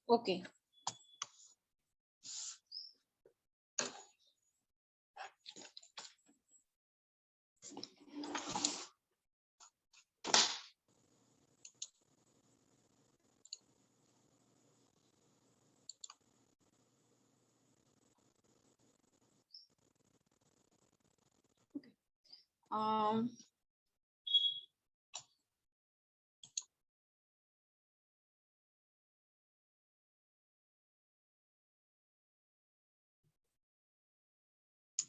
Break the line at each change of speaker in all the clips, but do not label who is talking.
Okay. Um,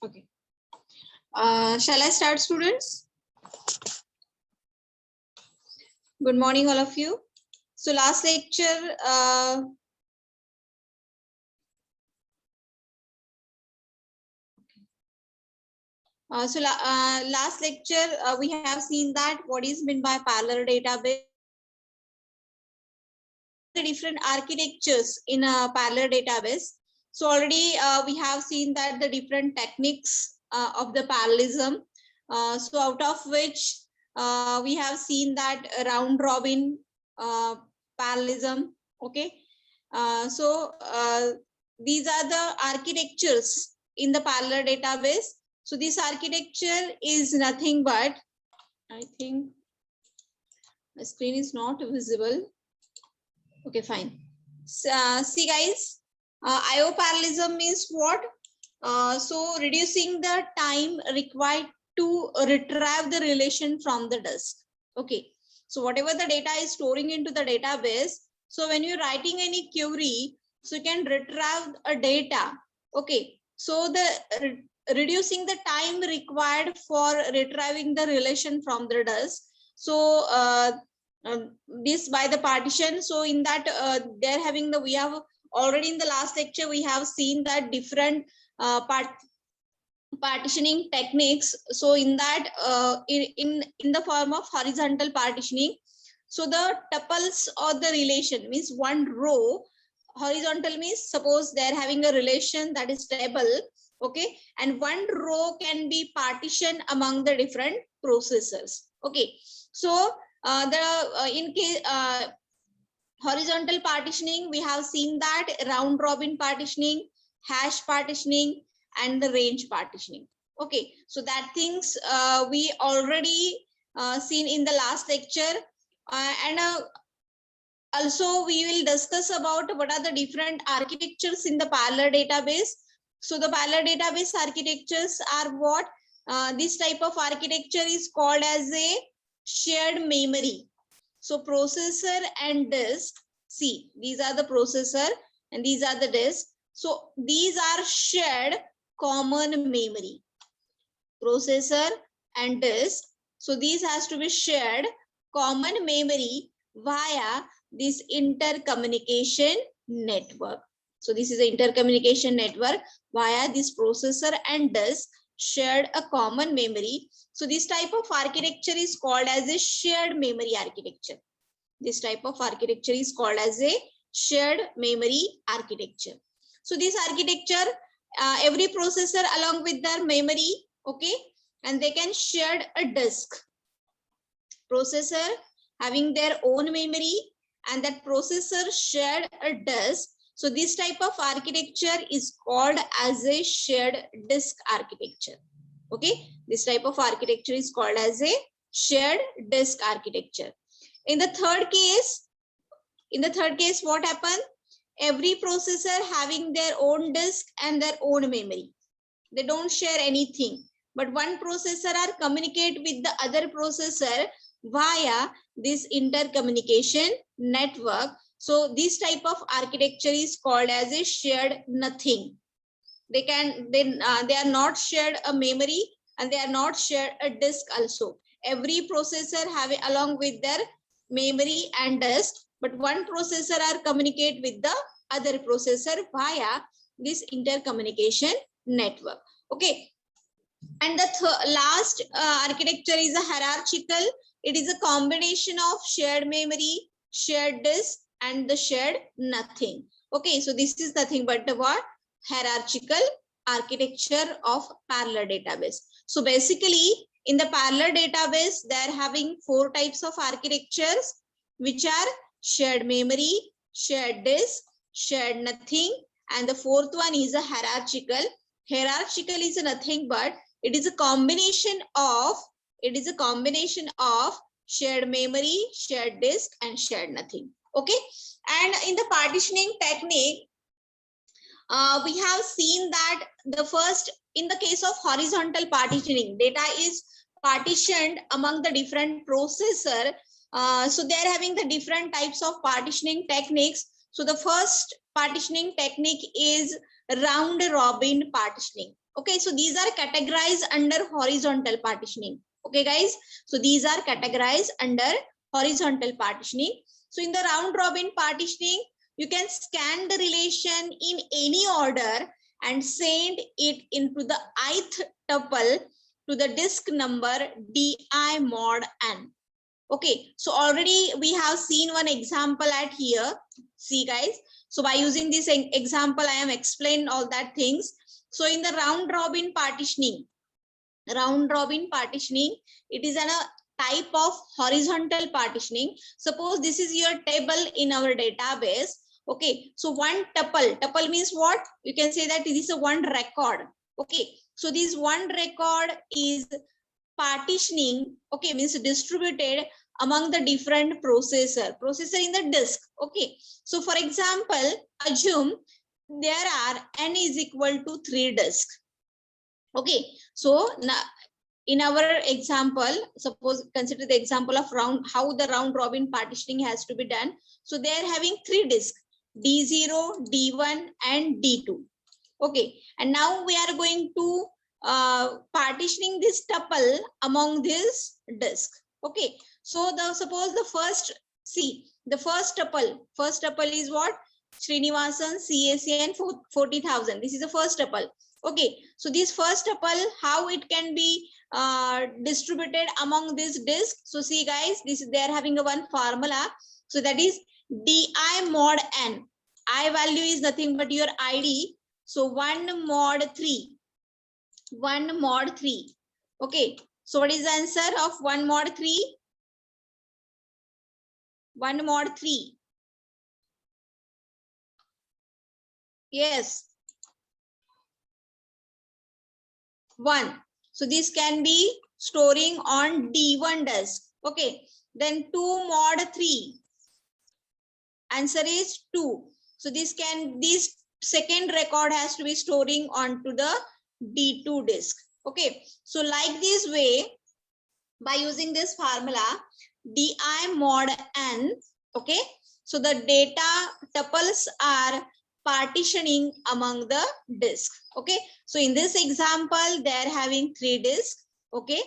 okay. Shall I start, students? Good morning, all of you. So last lecture, last lecture, we have seen that what is meant by parallel database, the different architectures in a parallel database. So already we have seen that the different techniques of the parallelism. So out of which we have seen that round robin parallelism. Okay. These are the architectures in the parallel database. So this architecture is nothing but, I think the screen is not visible. Okay, fine. See guys, IO parallelism means what? So reducing the time required to retrieve the relation from the disk. Okay, so whatever the data is storing into the database, so when you're writing any query, so you can retrieve a data. Okay, so the reducing the time required for retrieving the relation from the disk. So this by the partition. So in that they're having the, we have already in the last lecture we have seen that different partitioning techniques. So in that in the form of horizontal partitioning, so the tuples or the relation means one row. Horizontal means suppose they're having a relation that is table. Okay, and one row can be partitioned among the different processors. Okay, so in case horizontal partitioning, we have seen that round robin partitioning, hash partitioning, and the range partitioning. Okay, so that things we already seen in the last lecture, and also we will discuss about what are the different architectures in the parallel database. So the parallel database architectures are what? This type of architecture is called as a shared memory. So processor and disk, see, these are the processor and these are the disk. So these are shared common memory. Processor and disk. So these has to be shared common memory via this intercommunication network. So this is an intercommunication network via this processor and disk shared a common memory. So this type of architecture is called as a shared memory architecture. This type of architecture is called as a shared memory architecture. So this architecture, every processor along with their memory, okay, and they can share a disk. Processor having their own memory and that processor shared a disk. So this type of architecture is called as a shared disk architecture. Okay, this type of architecture is called as a shared disk architecture. In the third case, what happened? Every processor having their own disk and their own memory. They don't share anything, but one processor are communicate with the other processor via this intercommunication network. So this type of architecture is called as a shared nothing. They are not shared a memory and they are not shared a disk also. Every processor have it along with their memory and disk, but one processor are communicate with the other processor via this intercommunication network. Okay, and the last architecture is a hierarchical. It is a combination of shared memory, shared disk, and the shared nothing. Okay, so this is nothing but the what? Hierarchical architecture of parallel database. So basically in the parallel database, they're having 4 types of architectures, which are shared memory, shared disk, shared nothing, and the fourth one is a hierarchical. Hierarchical is nothing but it is a combination of shared memory, shared disk, and shared nothing. Okay, and in the partitioning technique, we have seen that the first, in the case of horizontal partitioning, data is partitioned among the different processor. So they are having the different types of partitioning techniques. So the first partitioning technique is round robin partitioning. Okay, so these are categorized under horizontal partitioning. Okay guys, so these are categorized under horizontal partitioning. So in the round robin partitioning, you can scan the relation in any order and send it into the ith tuple to the disk number di mod n. Okay, so already we have seen one example at here. See guys, so by using this example, I am explained all that things. So in the round robin partitioning, it is a type of horizontal partitioning. Suppose this is your table in our database. Okay, so one tuple means what? You can say that this is a one record. Okay, so this one record is partitioning, okay, means distributed among the different processor in the disk. Okay, so for example, assume there are n is equal to 3 disks. Okay, so now in our example, suppose consider the example of how the round robin partitioning has to be done. So they are having 3 disks, D0, D1, and D2. Okay, and now we are going to partitioning this tuple among this disk. Okay, so suppose the first, see the first tuple is what? Srinivasan, CAC, and 40,000. This is the first tuple. Okay, so this first tuple, how it can be distributed among this disk? So see guys, they are having a one formula. So that is di mod n. I value is nothing but your ID. So 1 mod 3. Okay, so what is the answer of 1 mod 3? 1 mod 3. Yes, 1. So this can be storing on D1 disk. Okay, then 2 mod 3. Answer is 2. So this second record has to be storing onto the D2 disk. Okay, so like this way, by using this formula di mod n, okay, so the data tuples are partitioning among the disk. Okay, so in this example, they are having 3 disks. Okay,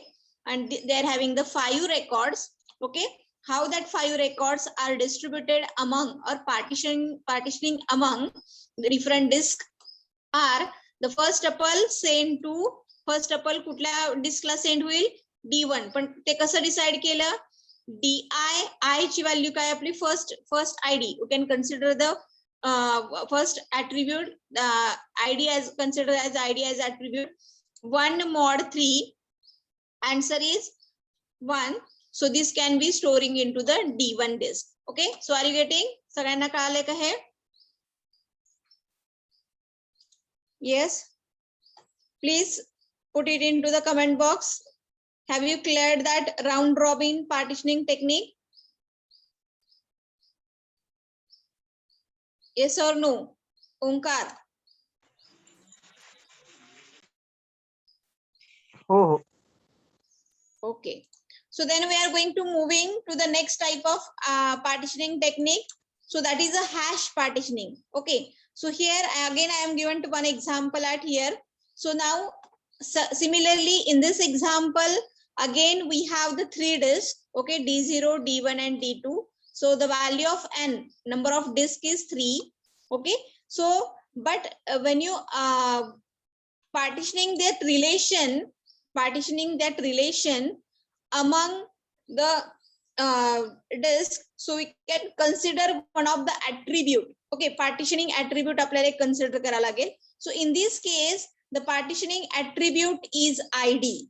and they are having the 5 records. Okay, how that 5 records are distributed among or partitioning among the different disks are, the first tuple send to first tuple कुठल्या डिस्कला send होईल? D1. पण ते कसं decide केलं? I ची value काय आपली? First ID. You can consider the first attribute, ID as considered as ID as attribute. 1 mod 3. Answer is 1. So this can be storing into the D1 disk. Okay, so are you getting? सगळ्यांना कळाले का हे? Yes, please put it into the comment box. Have you cleared that round robin partitioning technique? Yes or no? Omkar?
Oh,
Okay. So then we are going to moving to the next type of partitioning technique. So that is a hash partitioning. Okay. So here again I am given to one example at here. So now similarly in this example, again we have the 3 disks. Okay, D0, D1, and D2. So the value of n, number of disk is 3. Okay. So but when you partitioning that relation among the disk, so we can consider one of the attribute. Okay, partitioning attribute आपल्याला consider करा लागेल. So in this case, the partitioning attribute is ID.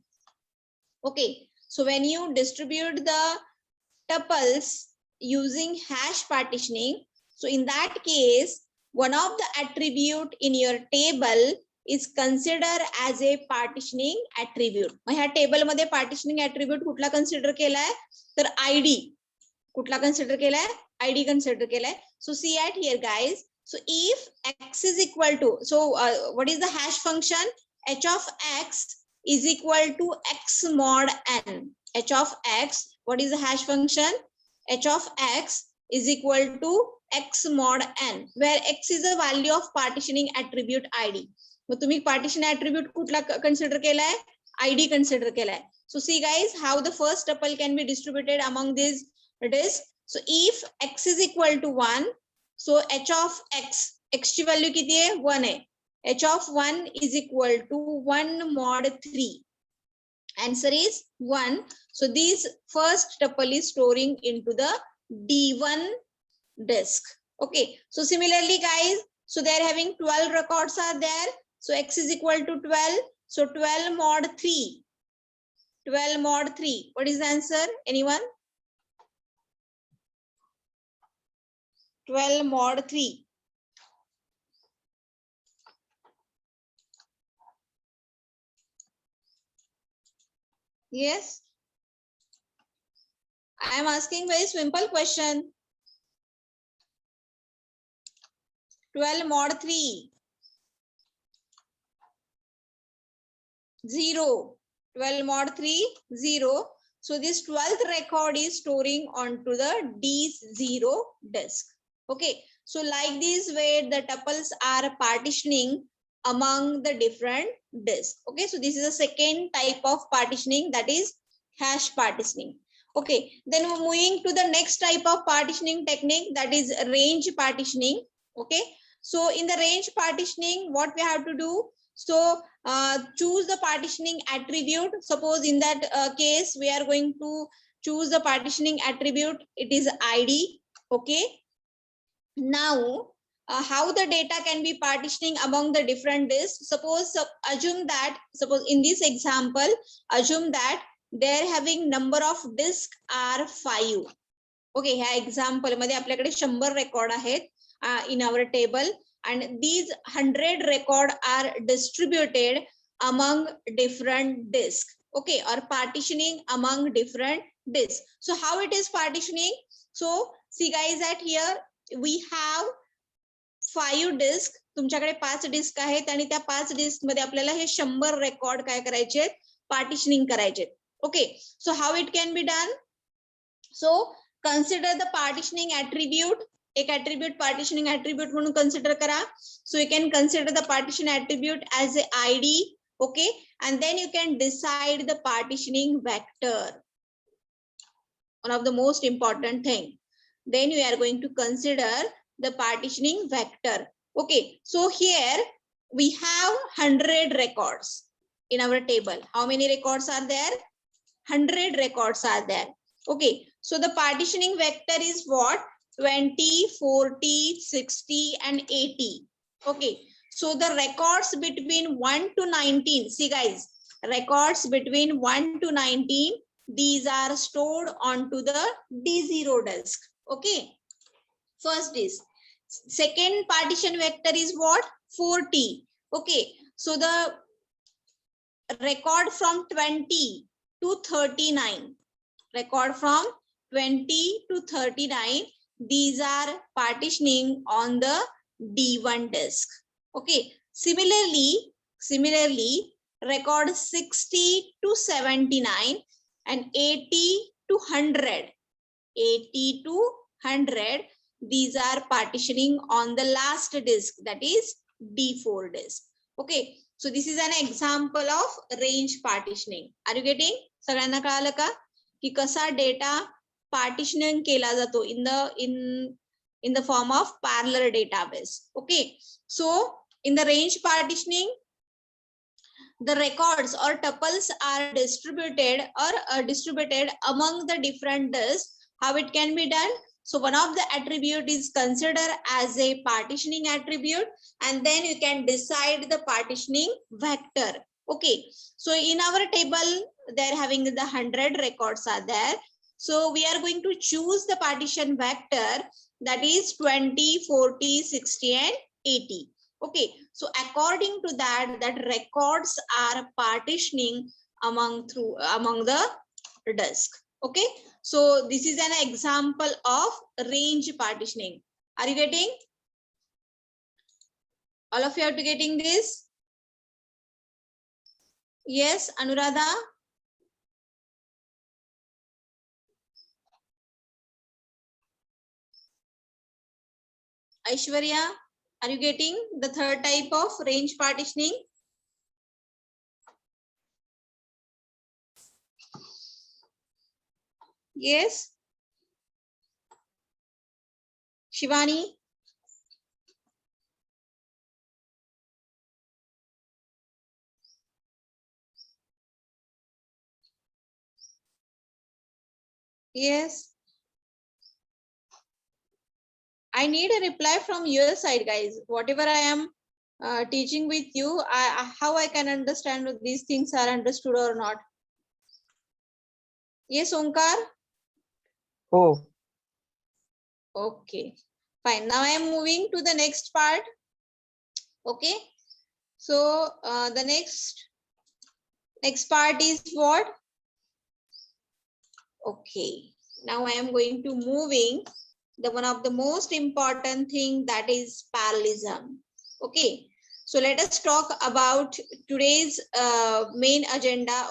Okay, so when you distribute the tuples using hash partitioning, so in that case, one of the attribute in your table is considered as a partitioning attribute. मग ह्या table मध्ये partitioning attribute कुठला consider केलाय तर ID कुठला consider केलाय ID consider केलाय. So see at here guys. So if x is equal to, so what is the hash function? H of x is equal to x mod n. H of x, what is the hash function? H of x is equal to x mod n, where x is the value of partitioning attribute ID. मग तुम्ही partition attribute कुठला consider केलाय? ID consider केलाय. So see guys how the first tuple can be distributed among these disks. So if x is equal to 1, so h of x, x ची value किती आहे? 1 आहे. H of 1 is equal to 1 mod 3. Answer is 1. So this first tuple is storing into the D1 disk. Okay. So similarly guys, so they are having 12 records are there. So x is equal to 12. So 12 mod 3. 12 mod 3. What is the answer? Anyone? 12 mod 3. Yes. I am asking very simple question. 12 mod 3. 0. 12 mod 3, 0. So this 12th record is storing onto the D0 disk. Okay. So like this way the tuples are partitioning among the different disks. Okay. So this is the second type of partitioning, that is hash partitioning. Okay. Then moving to the next type of partitioning technique, that is range partitioning. Okay. So in the range partitioning, what we have to do? So choose the partitioning attribute. Suppose in that case, we are going to choose the partitioning attribute. It is ID. Okay. Now, how the data can be partitioning among the different disks? Suppose in this example, assume that they're having number of disks are 5. Okay, ह्या example मध्ये आपल्याकडे 100 record आहेत in our table, and these 100 record are distributed among different disks. Okay, or partitioning among different disks. So how it is partitioning? So see guys at here we have 5 disk. तुमच्याकडे 5 disc आहेत आणि त्या 5 disc मध्ये आपल्याला हे 100 record काय करायचे, partitioning करायचे. Okay, so how it can be done? So consider the partitioning attribute. एक ऍट्रिब्यूट पार्टिशनिंग ऍट्रिब्यूट म्हणून कन्सिडर करा. सो you can consider the partition attribute as a ID. Okay, and then you can decide the partitioning vector. One of the most important thing. Then you are going to consider the partitioning vector. Okay, so here we have 100 records in our table. How many records are there? 100 records are there. Okay, so the partitioning vector is what? 20, 40, 60 and 80. Okay, so the records between 1 to 19, see guys, records between 1 to 19, these are stored onto the D0 disk. Okay, first is. Second partition vector is what? 40. Okay, so the record from 20 to 39, record from 20 to 39, these are partitioning on the D1 disk. Okay, similarly record 60 to 79 and 80 to 100, 80 to 100, these are partitioning on the last disk, that is D4 disk. Okay, so this is an example of range partitioning. Are you getting? सगळ्यांना कळालं का की कसा data partitioning केला जातो in the form of parallel database. Okay, so in the range partitioning, the records or tuples are distributed among the different disks. How it can be done? So one of the attribute is considered as a partitioning attribute, and then you can decide the partitioning vector. Okay, so in our table they're having the 100 records are there. So we are going to choose the partition vector that is 20, 40, 60 and 80. Okay, so according to that, that records are partitioning among the disk. Okay, so this is an example of range partitioning. Are you getting? All of you are getting this? Yes, Anuradha? Aishwarya, are you getting the third type of range partitioning? Yes. Shivani? Yes. I need a reply from your side, guys. Whatever I am teaching with you, how I can understand if these things are understood or not. Yes, Onkar?
Oh,
Okay, fine. Now I am moving to the next part. Okay, so the next part is what? Okay, now I am going to moving the one of the most important thing, that is parallelism. Okay, so let us talk about today's main agenda.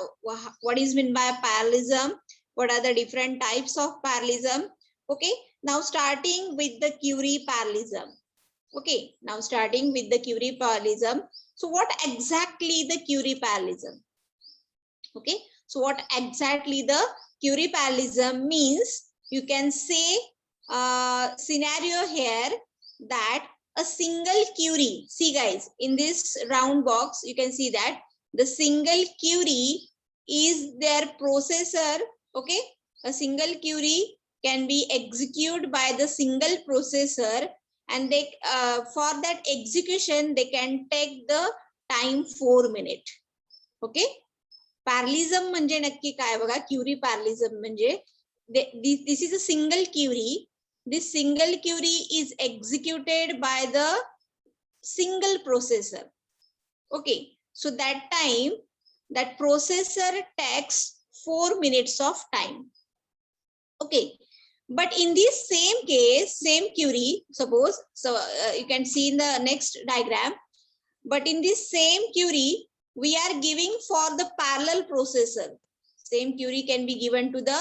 What is meant by parallelism? What are the different types of parallelism? Okay, now starting with the Curie parallelism. Okay, now starting with the Curie parallelism. So what exactly the Curie parallelism? Okay, so what exactly the Curie parallelism means? You can say scenario here that a single Curie, see guys, in this round box you can see that the single Curie is their processor. Okay, a single Curie can be executed by the single processor, and they for that execution they can take the time 4 minutes. Okay, parallelism म्हणजे नक्की काय बघा. Curie parallelism म्हणजे this is a single Curie. This single Curie is executed by the single processor. Okay, so that time that processor takes 4 minutes of time. Okay, but in this same case, same Curie, suppose, so you can see in the next diagram, but in this same Curie we are giving for the parallel processor. Same Curie can be given to the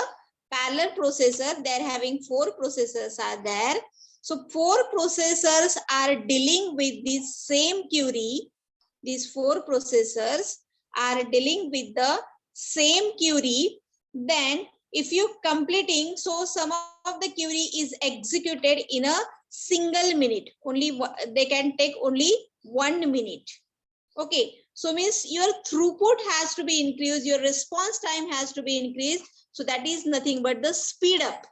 parallel processor. They are having 4 processors are there. So 4 processors are dealing with this same Curie. These 4 processors are dealing with the same Curie. Then if you completing, so some of the Curie is executed in a single minute. Only they can take only 1 minute. Okay, so means your throughput has to be increased, your response time has to be increased. So that is nothing but the speed up.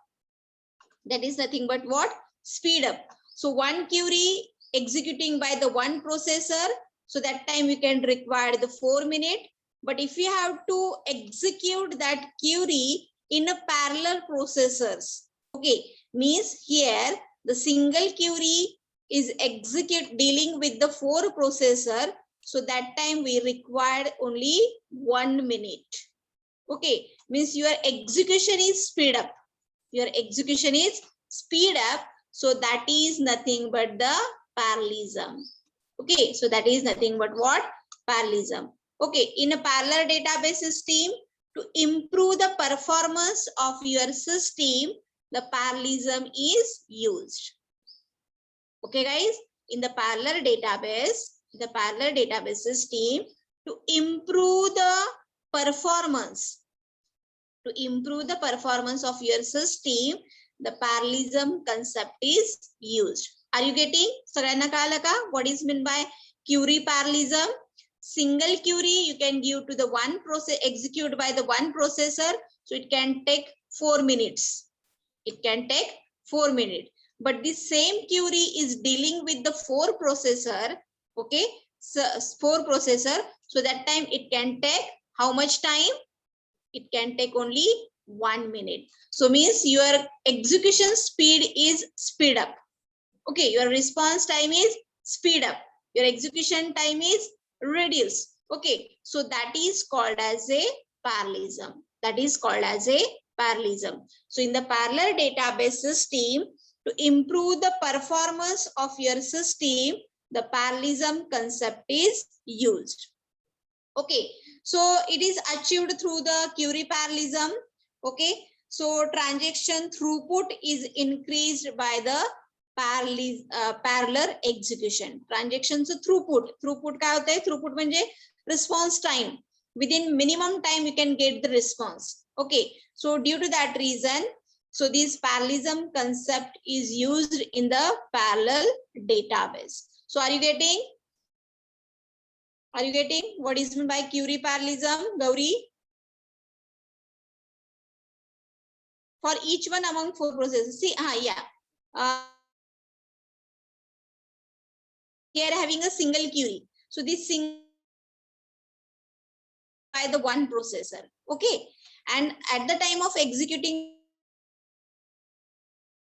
That is nothing but what? Speed up. So one Curie executing by the one processor, so that time we can require the 4 minutes. But if you have to execute that Curie in a parallel processors, okay, means here the single Curie is dealing with the 4 processor. So that time we required only 1 minute. Okay, means your execution is speed up. Your execution is speed up. So that is nothing but the parallelism. Okay, so that is nothing but what? Parallelism. Okay, in a parallel database system, to improve the performance of your system, the parallelism is used. Okay guys, in the parallel database system, to improve the performance of your system, the parallelism concept is used. Are you getting? Sagarna kaala ka? What is meant by Curie parallelism? Single Curie you can give to the one process, execute by the one processor, so it can take 4 minutes. It can take 4 minutes. But this same Curie is dealing with the 4 processor. Okay, so 4 processor. So that time it can take how much time? It can take only 1 minute. So means your execution speed is speed up. Okay, your response time is speed up. Your execution time is reduced. Okay, so that is called as a parallelism. That is called as a parallelism. So in the parallel database system, to improve the performance of your system, the parallelism concept is used. Okay, so it is achieved through the query parallelism. Okay, so transaction throughput is increased by the parallel execution. Transactions throughput काय होता है? Throughput म्हणजे response time. Within minimum time you can get the response. Okay, so due to that reason, so this parallelism concept is used in the parallel database. So are you getting? Are you getting what is meant by query parallelism, Gauri? For each one among 4 processes. See, here having a single query. So this single by the one processor. Okay, and at the time of executing,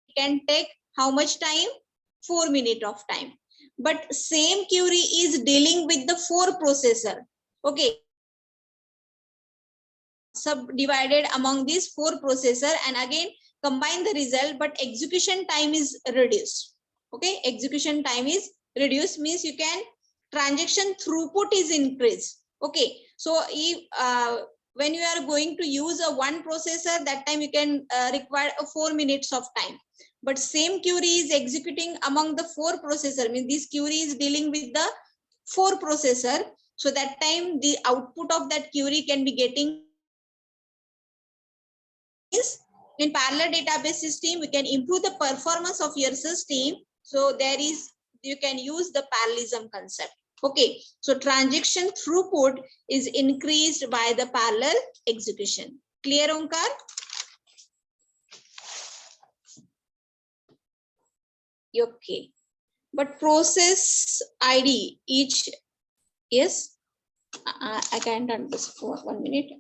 it can take how much time? 4 minutes of time. But same query is dealing with the 4 processor. Okay, subdivided among these 4 processor and again combine the result, but execution time is reduced. Okay, execution time is reduced means you can transaction throughput is increased. Okay, so if when you are going to use a one processor, that time you can require a 4 minutes of time. But same query is executing among the 4 processor, means this query is dealing with the 4 processor. So that time the output of that query can be getting. In parallel database system, we can improve the performance of your system. So there is, you can use the parallelism concept. Okay, so transaction throughput is increased by the parallel execution. Clear, Omkar? Okay, but process ID each, yes, I can't understand. 1 minute.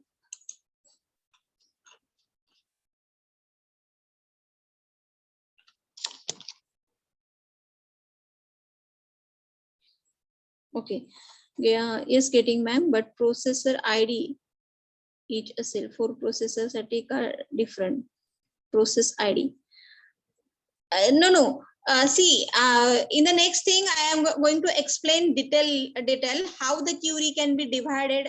Okay, yeah, yes, getting ma'am, but processor ID each असेल 4 processors साठी का different process ID. No. See, in the next thing, I am going to explain detail how the query can be divided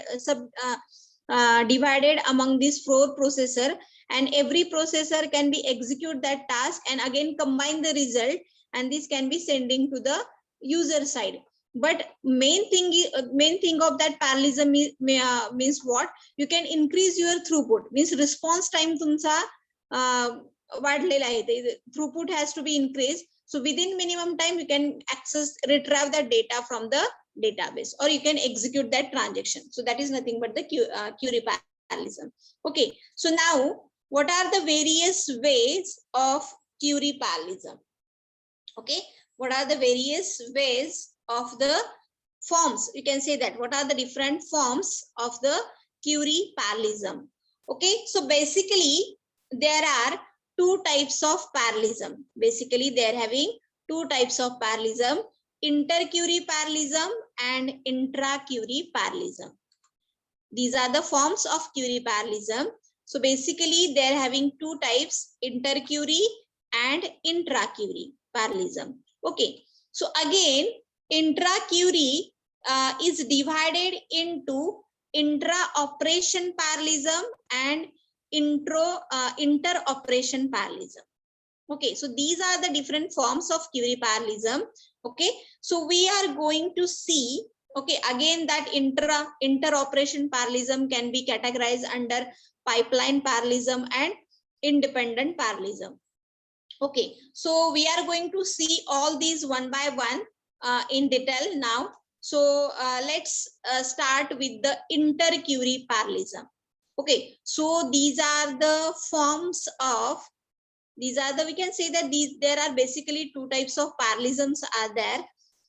divided among these 4 processor, and every processor can be execute that task and again combine the result, and this can be sending to the user side. But main thing of that parallelism means what? You can increase your throughput, means response time तुमचा वाढलेला आहे, throughput has to be increased. So within minimum time you can retrieve that data from the database, or you can execute that transaction. So that is nothing but the query parallelism. Okay, so now what are the various ways of query parallelism? Okay, what are the various ways of the forms? You can say that what are the different forms of the query parallelism? Okay, so basically there are 2 types of parallelism. Basically they are having 2 types of parallelism: inter-query parallelism and intra-query parallelism. These are the forms of query parallelism. So basically they are having 2 types: inter-query and intra-query parallelism. Okay, so again intra-query is divided into intra-operation parallelism and inter-operation parallelism. Okay, so these are the different forms of query parallelism. Okay, so we are going to see, okay, again that inter-operation parallelism can be categorized under pipeline parallelism and independent parallelism. Okay, so we are going to see all these one by one in detail now. So let's start with the inter-query parallelism. Okay, so these are the forms of, we can say that there are basically 2 types of parallelisms are there: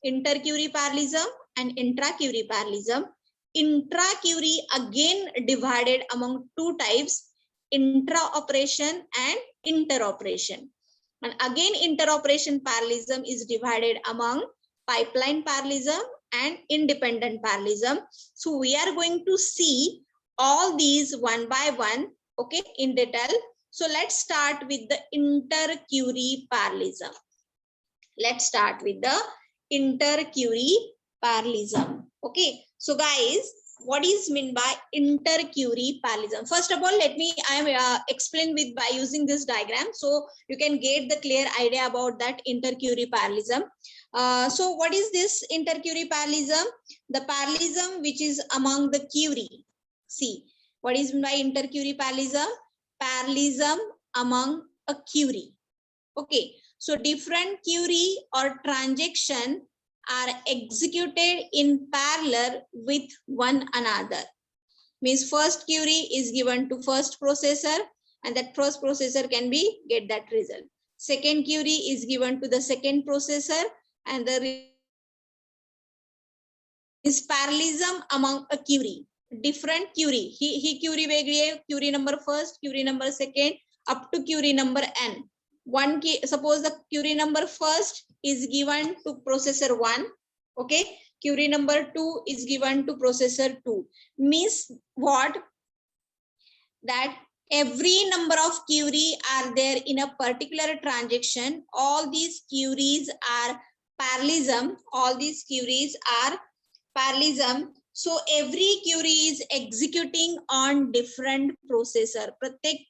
inter-query parallelism and intra-query parallelism. Intra-query again divided among 2 types: intra-operation and inter-operation. And again, inter-operation parallelism is divided among pipeline parallelism and independent parallelism. So we are going to see all these one by one, okay, in detail. So let's start with the inter-Curie parallelism. Let's start with the inter-Curie parallelism. Okay, so guys, what is meant by inter-Curie parallelism? First of all, I am explain with by using this diagram, so you can get the clear idea about that inter-Curie parallelism. So what is this inter-Curie parallelism? The parallelism which is among the Curie. See, what is meant by inter-Curie parallelism? Parallelism among a Curie. Okay, so different Curie or transaction are executed in parallel with one another. Means first Curie is given to first processor, and that first processor can be get that result. Second Curie is given to the second processor, and the is parallelism among a Curie. Different Curie. He Curie वेगळी आहे, Curie number first, Curie number second, up to Curie number n. One key, suppose the Curie number first is given to processor 1, okay, Curie number 2 is given to processor 2. Means what? That every number of Curie are there in a particular transaction. All these Curies are parallelism. All these Curies are parallelism. So every Curie is executing on different processor. प्रत्येक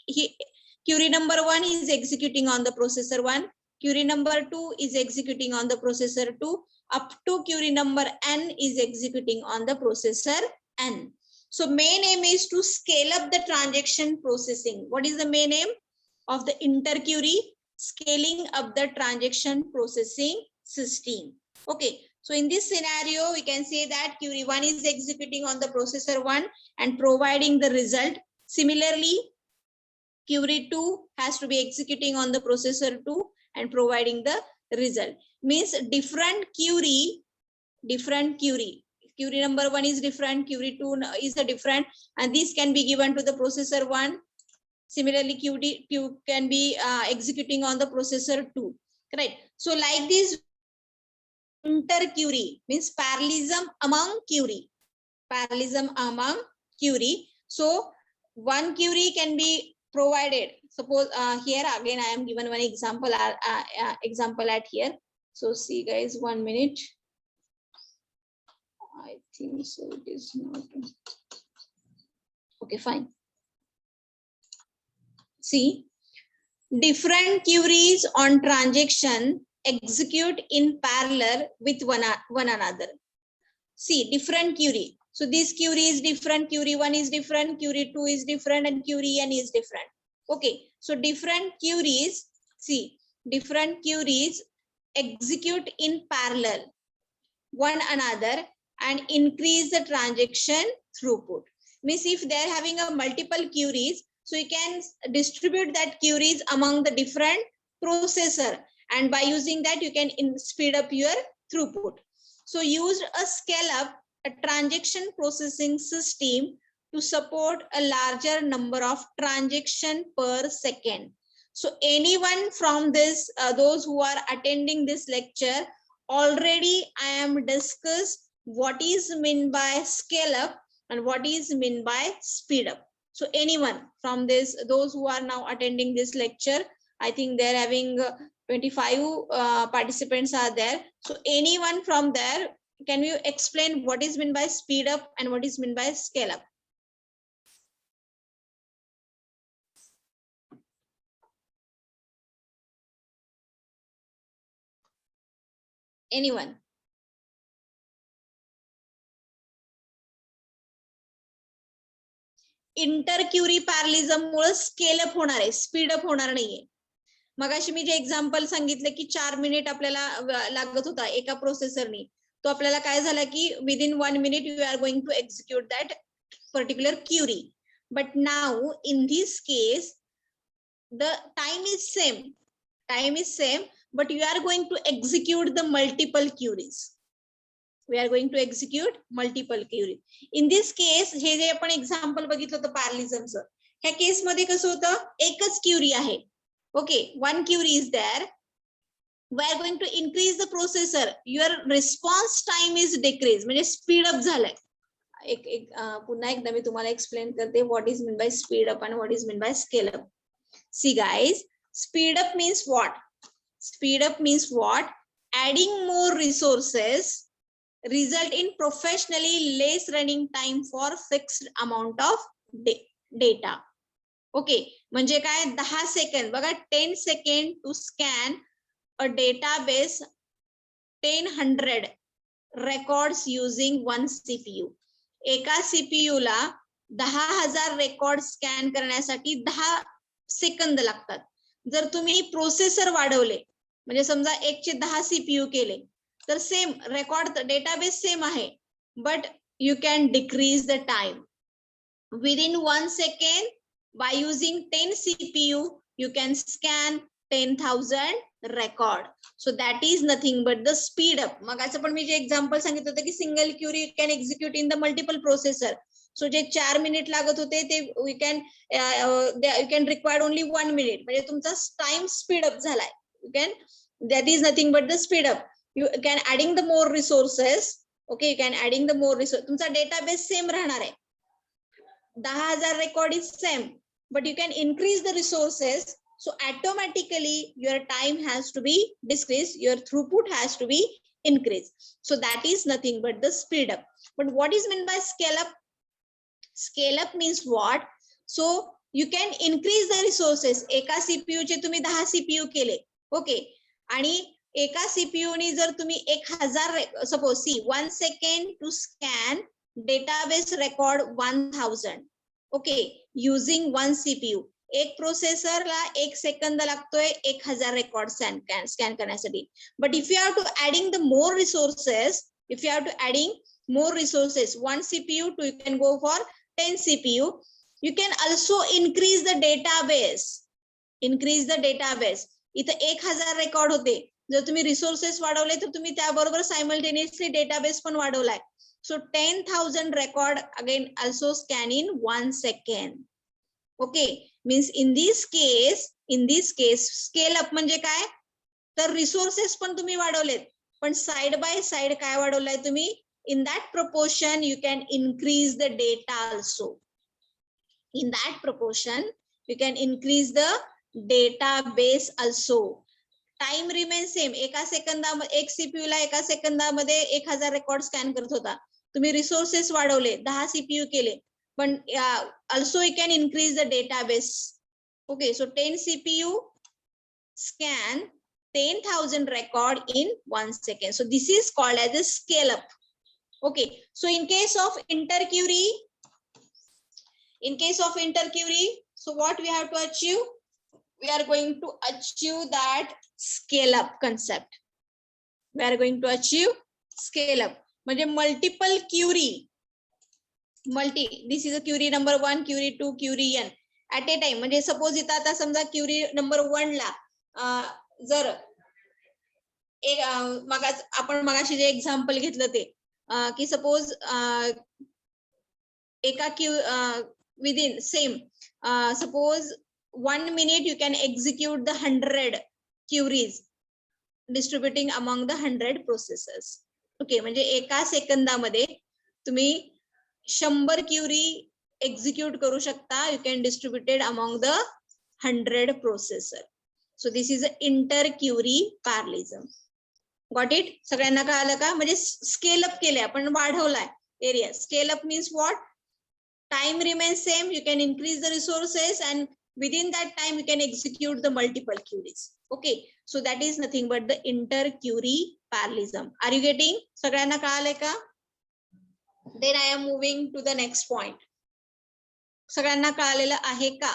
Curie number 1 is executing on the processor 1. Curie number 2 is executing on the processor 2. Up to Curie number n is executing on the processor n. So main aim is to scale up the transaction processing. What is the main aim of the inter-Curie? Scaling up the transaction processing system. Okay. So in this scenario, we can say that Curie 1 is executing on the processor 1 and providing the result. Similarly, Curie 2 has to be executing on the processor 2 and providing the result. Means different Curie. Curie number 1 is different, Curie 2 is a different, and this can be given to the processor 1. Similarly, Curie 2 can be executing on the processor 2. Correct. So like this, inter-Curie means parallelism among Curie. Parallelism among Curie. So one Curie can be provided. Suppose here again I am given one example at here. So see guys, 1 minute. I think so it is not. Okay, fine. See, different Curies on transaction execute in parallel with one another. See, different Curie. So this Curie is different, Curie 1 is different, Curie 2 is different, and Curie n is different. Okay, so different Curies, see, different Curies execute in parallel one another and increase the transaction throughput. Means if they're having a multiple Curies, so you can distribute that Curies among the different processor, and by using that you can speed up your throughput. So use a scale up a transaction processing system to support a larger number of transactions per second. So anyone from this, those who are attending this lecture, already I am discussed what is meant by scale up and what is meant by speed up. So anyone from this, those who are now attending this lecture, I think they're having 25 participants are there. So anyone from there, can you explain what is meant by speed up and what is meant by scale up? Anyone? Inter query parallelism मुळे scale up होणार आहे, speed up होणार नाहीये. मगाशी मी जे example सांगितलं की 4 minute आपल्याला लागत होता एका प्रोसेसरनी, तो आपल्याला काय झाला की within 1 minute you are going to execute that particular query. But now in this case the time is same, but you are going to execute the multiple queries. We are going to execute multiple queries. In this case, हे जे आपण example बघितलं होतं parallelismचं, ह्या केसमध्ये कसं होतं, एकच query आहे. Okay, one query is there. we are going to increase the processor, your response time is decrease, म्हणजे स्पीड अप झालाय. पुन्हा एकदा मी तुम्हाला एक्सप्लेन करते what is meant by speed up and what is meant by scale up. See guys, speed up means what? Speed up means what? Adding more resources result in professionally less running time for fixed amount of data. Okay, म्हणजे काय, 10 second बघा, 10 second to scan a database 100 records using one CPU. एका CPU ला 10,000 record scan करण्यासाठी 10 second लागतात. जर तुम्ही processor वाढवले, म्हणजे समजा 1 चे 10 CPU केले, तर सेम रेकॉर्ड डेटाबेस सेम आहे, but you can decrease the time. Within 1 second, by using 10 CPU, you can scan 10,000 record. So that is nothing but the speed up. मगाचं पण मी जे एक्झाम्पल सांगितलं होतं की single query can execute in the multiple processor. So जे 4 minute लागत होते ते you can required only 1 minute, म्हणजे तुमचा टाइम स्पीड अप झालाय. You can, that is nothing but the speed up. You can adding the more resources. Okay, you can adding the more resources. तुमचा database same राहणार आहे, 10,000 record is same, but you can increase the resources. So automatically your time has to be decreased, your throughput has to be increased. So that is nothing but the speed up. But what is meant by scale up? Scale up means what? So you can increase the resources. एका CPU चे तुम्ही 10 CPU केले, okay, आणि एका CPU ने जर तुम्ही 1000, suppose see 1 second to scan database record 1000, okay, using one CPU. एक प्रोसेसरला 1 सेकंद लागतोय 1000 रेकॉर्ड स्कॅन करण्यासाठी. But if you have to adding the more resources, if you have to adding more resources, one CPU to you can go for 10 CPU. You can also increase the database. Increase the database. इथं 1000 record होते, जर तुम्ही resources वाढवले तर तुम्ही त्याबरोबर simultaneously database पण वाढवलाय. So 10,000 record again also scan in 1 second. Okay, means in this case scale up म्हणजे काय, तर रिसोर्सेस पण तुम्ही वाढवलेत, पण साइड बाय साइड काय वाढवलाय तुम्ही, in that proportion you can increase the data also. In that proportion you can increase the database also. Time remain same, एका सेकंदामध्ये एक CPU ला एका सेकंदामध्ये 1000 रेकॉर्ड स्कॅन करत होता, तुम्ही रिसोर्सेस वाढवले, 10 CPU केले, पण also you can increase the database. Okay, so 10 CPU scan 10,000 record in 1 second. So this is called as a scale up. Okay, so in case of interquery, so what we have to achieve, we are going to achieve that scale up concept. We are going to achieve scale up, म्हणजे multiple query. This is a query number 1, query 2, query n at a time. म्हणजे suppose इथं आता समजा query number 1 ला जर एक आपण मगाशी जे example घेतलं ते की सपोज एका within same suppose 1 minute you can execute the 100 queries distributing among the 100 processors. Okay, म्हणजे एका सेकंदामध्ये तुम्ही 100 क्युरी एक्झिक्यूट करू शकता. You can distributed among the 100 processor. So this is a inter query parallelism. Got it? सगळ्यांना कळालं का? म्हणजे scale up केले आपण, वाढवलाय area. Scale up means what? Time remains same, you can increase the resources and within that time you can execute the multiple queries. Okay, so that is nothing but the inter query parallelism. Are you getting? सगळ्यांना कळालंय का? Then I am moving to the next point. सगळ्यांना कळालेलं आहे का?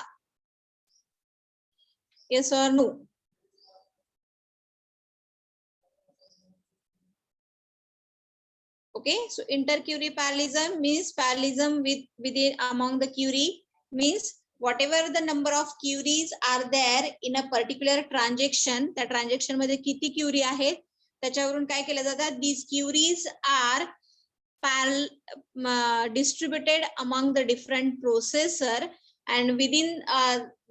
Yes or no? Okay, so inter-query parallelism means parallelism within among the query, means whatever the number of queries are there in a particular transaction, त्या transaction मध्ये किती query आहेत त्याच्यावरून काय केलं जातं? These queries are distributed among the different processor and within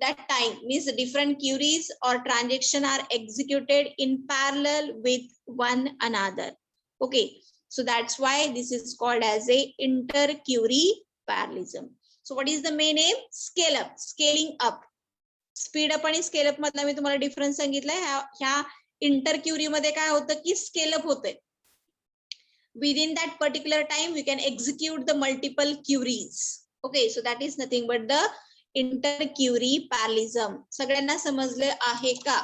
that time means different queries or transaction are executed in parallel with one another. Okay, so that's why this is called as a inter-query parallelism. So what is the main aim? Scale up, scaling up. Speed up आणि scale up मधला मी तुम्हाला difference सांगितलाय. ह्या inter Curie मध्ये काय होतं की scale up होते. Within that particular time we can execute the multiple queries. Okay, so that is nothing but the inter query parallelism. सगळ्यांना समजले आहे का?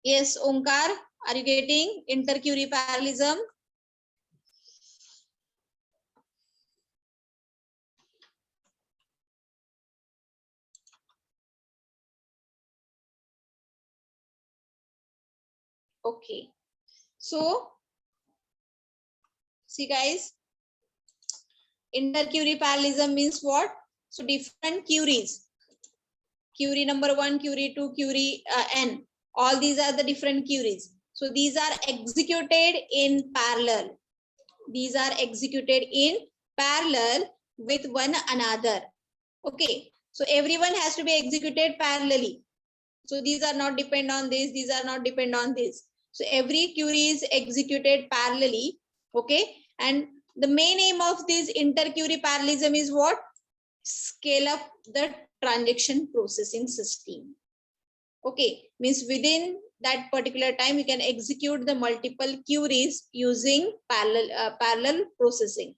Yes, Omkar, are you getting inter query parallelism? Okay, so see guys, inter-query parallelism means what? So different queries, query number 1, query 2, query n, all these are the different queries. So these are executed in parallel. These are executed in parallel with one another. Okay, so everyone has to be executed parallelly. So these are not depend on this, these are not depend on this. So every query is executed parallelly. Okay, and the main aim of this inter-query parallelism is what? Scale up the transaction processing system. Okay, means within that particular time you can execute the multiple queries using parallel processing.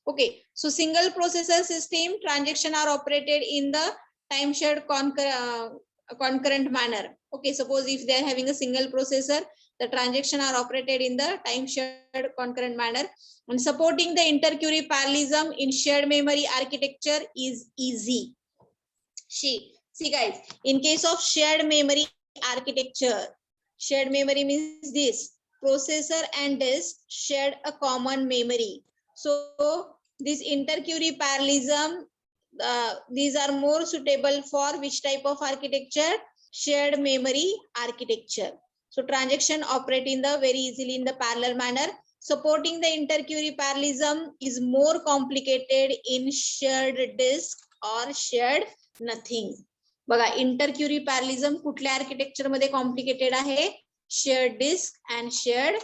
Okay, so single processor system transaction are operated in the time shared concurrent manner. Okay, suppose if they are having a single processor, the transaction are operated in the time shared concurrent manner, and supporting the inter-query parallelism in shared memory architecture is easy. See guys, in case of shared memory architecture, shared memory means this: processor and disk shared a common memory. So this inter-query parallelism, these are more suitable for which type of architecture? Shared memory architecture. So transaction operate in the very easily in the parallel manner. Supporting the inter-query parallelism is more complicated in shared disk or shared nothing. बघा, inter-Curie पॅरलिझम कुठल्या architecture मध्ये complicated आहे? Shared disc and shared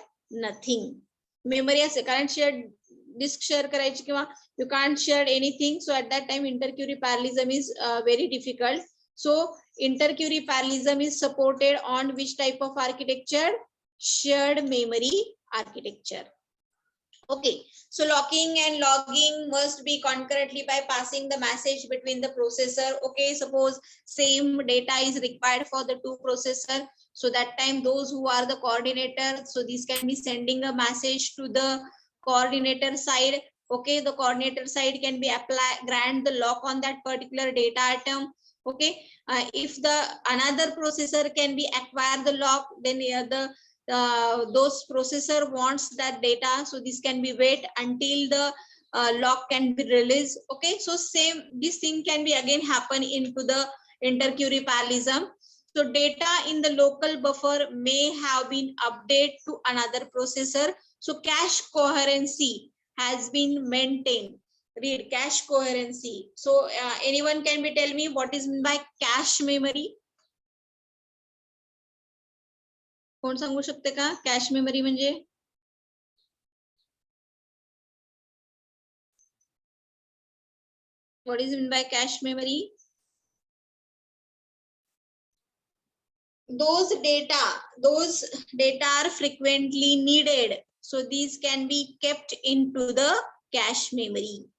nothing. Memory असे, कारण shared disc share करायची किंवा you can't share anything, so at that time inter-query parallelism is very difficult. So inter-query parallelism is supported on which type of architecture? Shared memory architecture. Okay, so locking and logging must be concurrently by passing the message between the processor. Okay, suppose same data is required for the two processor, so that time those who are the coordinator, so these can be sending a message to the coordinator side. Okay, the coordinator side can be grant the lock on that particular data item. Okay, if the another processor can be acquire the lock, then those processor wants that data, so this can be wait until the lock can be released. Okay, so same this thing can be again happen into the inter-query parallelism. So data in the local buffer may have been updated to another processor, so cache coherency has been maintained. Read cache coherency. So anyone can be tell me what is meant by cache memory? कोण सांगू शकते का cash memory म्हणजे? What is meant by cache memory? Those data are frequently needed, so these can be kept into the cache memory.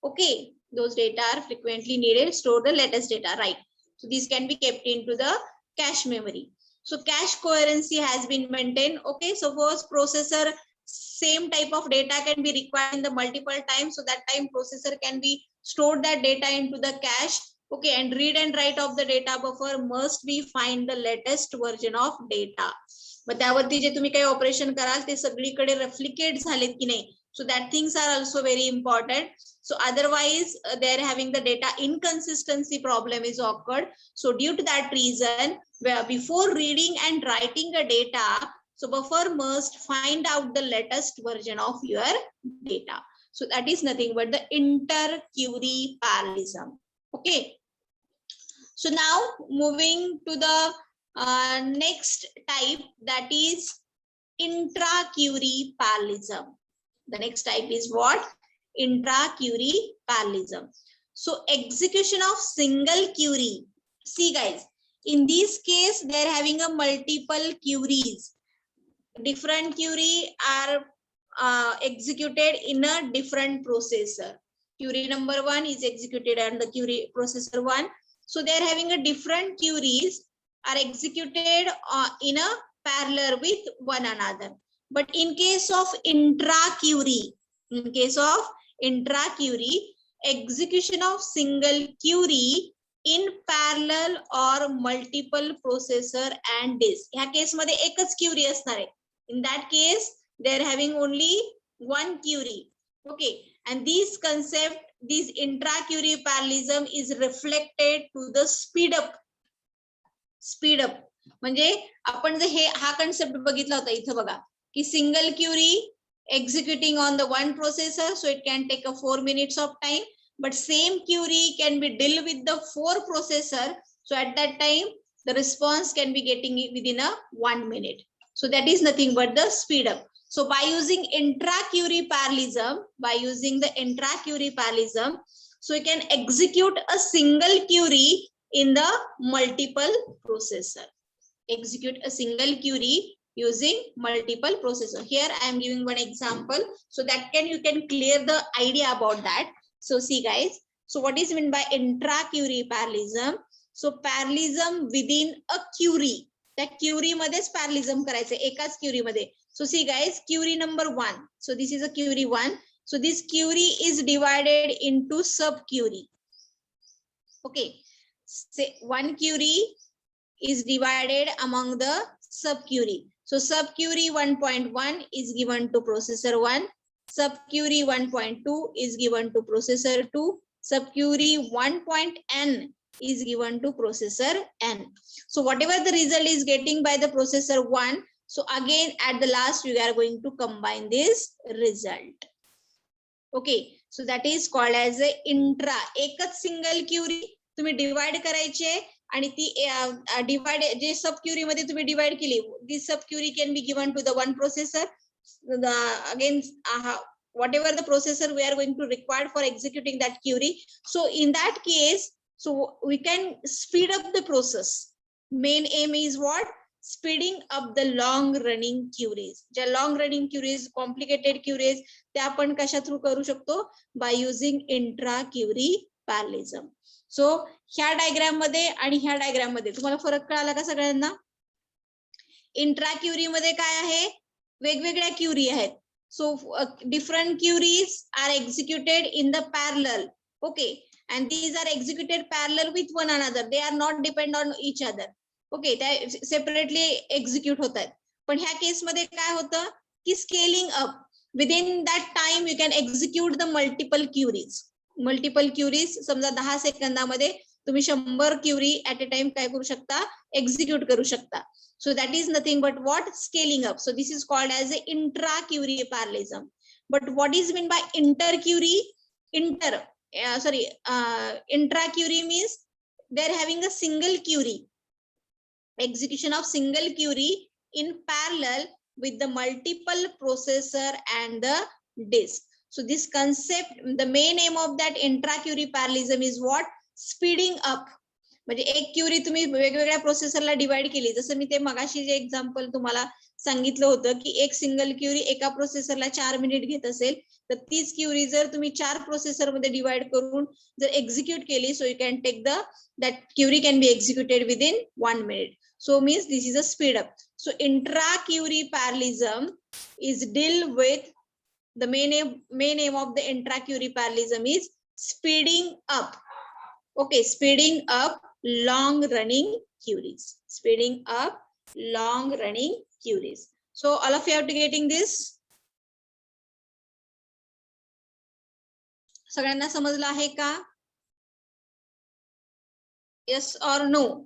Okay, those data are frequently needed, store the latest data, right? So these can be kept into the cache memory. So cache coherency has been maintained. Okay, so first processor same type of data can be required in the multiple times, so that time processor can be stored that data into the cache. Okay, and read and write of the data buffer must be find the latest version of data. मग त्यावरती जे तुम्ही काही operation कराल ते सगळीकडे replicate झालेत की नाही, so that things are also very important. So otherwise they are having the data inconsistency problem is occurred. So due to that reason, before reading and writing a data, so buffer must find out the latest version of your data. So that is nothing but the inter-query parallelism. Okay. So now moving to the next type, that is intra-query parallelism. The next type is what? Intra-query parallelism. So execution of single query. See guys, in this case, they're having a multiple queries. Different query are executed in a different processor. Query number 1 is executed on the query processor 1. So they're having a different queries are executed in a parallel with one another. But in case of intra-query, execution of single query in parallel or multiple processor and disk. ह्या case मध्ये एकच query असणार आहे. In that case, they're having only one query. Okay, and this concept, this intra-query parallelism is reflected to the speed up. म्हणजे आपण जर हा concept बघितला होता इथं बघा की single query executing on the one processor, so it can take a 4 minutes of time, but same query can be dealt with the 4 processor, so at that time the response can be getting it within a 1 minute. So that is nothing but the speed up. So by using intra-query parallelism, so you can execute a single query in the multiple processor. Execute a single query using multiple processor. Here I am giving one example so that you can clear the idea about that. So see guys, so what is meant by intra-query parallelism? So parallelism within a query. त्या query मध्येच parallelism करायचं एकाच query मध्ये. So see guys, query number 1. So this is a query 1. So this query is divided into sub query. Okay, say one query is divided among the sub query. So sub query 1.1 is given to processor 1. Sub query 1.2 is given to processor 2. Sub query 1.n is given to processor n. So whatever the result is getting by the processor 1, so again at the last we are going to combine this result. Okay, so that is called as a intra. एकच single query तुम्ही divide करायचे आणि ती divide जे सब query मध्ये तुम्ही divide केली, this sub query can be given to the one processor. Again whatever the processor we are going to require for executing that query. So in that case, so we can speed up the process. Main aim is what? Speeding up the long running queries. ज्या long running queries, complicated queries, त्या आपण कशा through करू शकतो? By using intra-query parallelism. So ह्या diagram मध्ये आणि ह्या diagram मध्ये तुम्हाला फरक कळाला का सगळ्यांना? Intra-query मध्ये काय आहे? वेगवेगळ्या query आहेत. So different queries are executed in the parallel. Okay, and these are executed parallel with one another. They are not depend on each other. Okay, त्या separately execute होतात. पण ह्या केस मध्ये काय होतं की scaling up within that time you can execute the multiple queries. Multiple queries समजा 10 सेकंदामध्ये तुम्ही 100 query at a time काय करू शकता? Execute करू शकता. So that is nothing but what? Scaling up. So this is called as a intra-query parallelism. But what is meant by inter-query? Intra-query means they're having a single query. Execution of single query in parallel with the multiple processor and the disk. So this concept, the main aim of that intra-query parallelism is what? Speeding up. म्हणजे एक Curie तुम्ही वेगवेगळ्या प्रोसेसरला divide केली, जसं मी ते मगाशी जे example तुम्हाला सांगितलं होतं की एक सिंगल क्युरी एका प्रोसेसरला 4 मिनिट घेत असेल, तर तीच क्युरी जर तुम्ही 4 प्रोसेसर मध्ये डिवाइड करून जर एक्झिक्यूट केली, so you can take that query can be executed within 1 minute. So means this is a speed up. So intra-query parallelism is deal with the main aim of the intra-query parallelism is speeding up. Okay, speeding up long running queries. Speeding up long running queries. So all of you have to getting this. सगळ्यांना समजलं आहे का? Yes or no?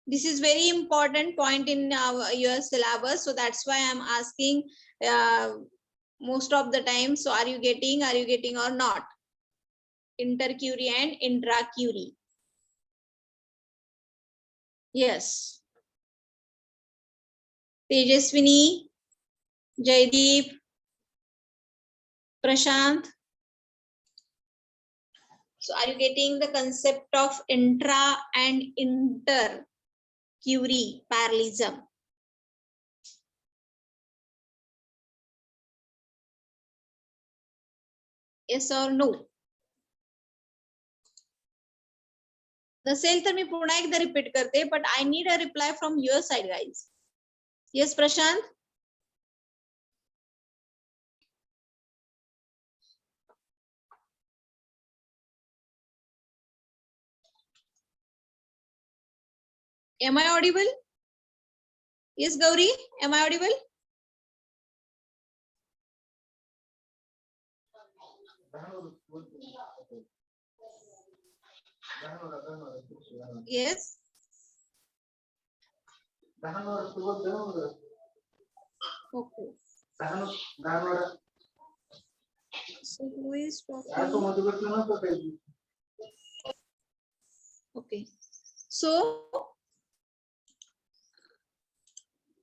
This is very important point in your syllabus, so that's why I'm asking most of the time. So are you getting or not? Intercurie and intracurie. Yes. Tejaswini, Jaideep, Prashant. So are you getting the concept of intra and intercurie parallelism? Yes or no? नसेल तर मी पुन्हा एकदा repeat करते, but I need a reply from your side, guys. Yes, Prashant? Am I audible? Yes, Gauri, am I audible? Yes. Okay. So who is talking? Okay. So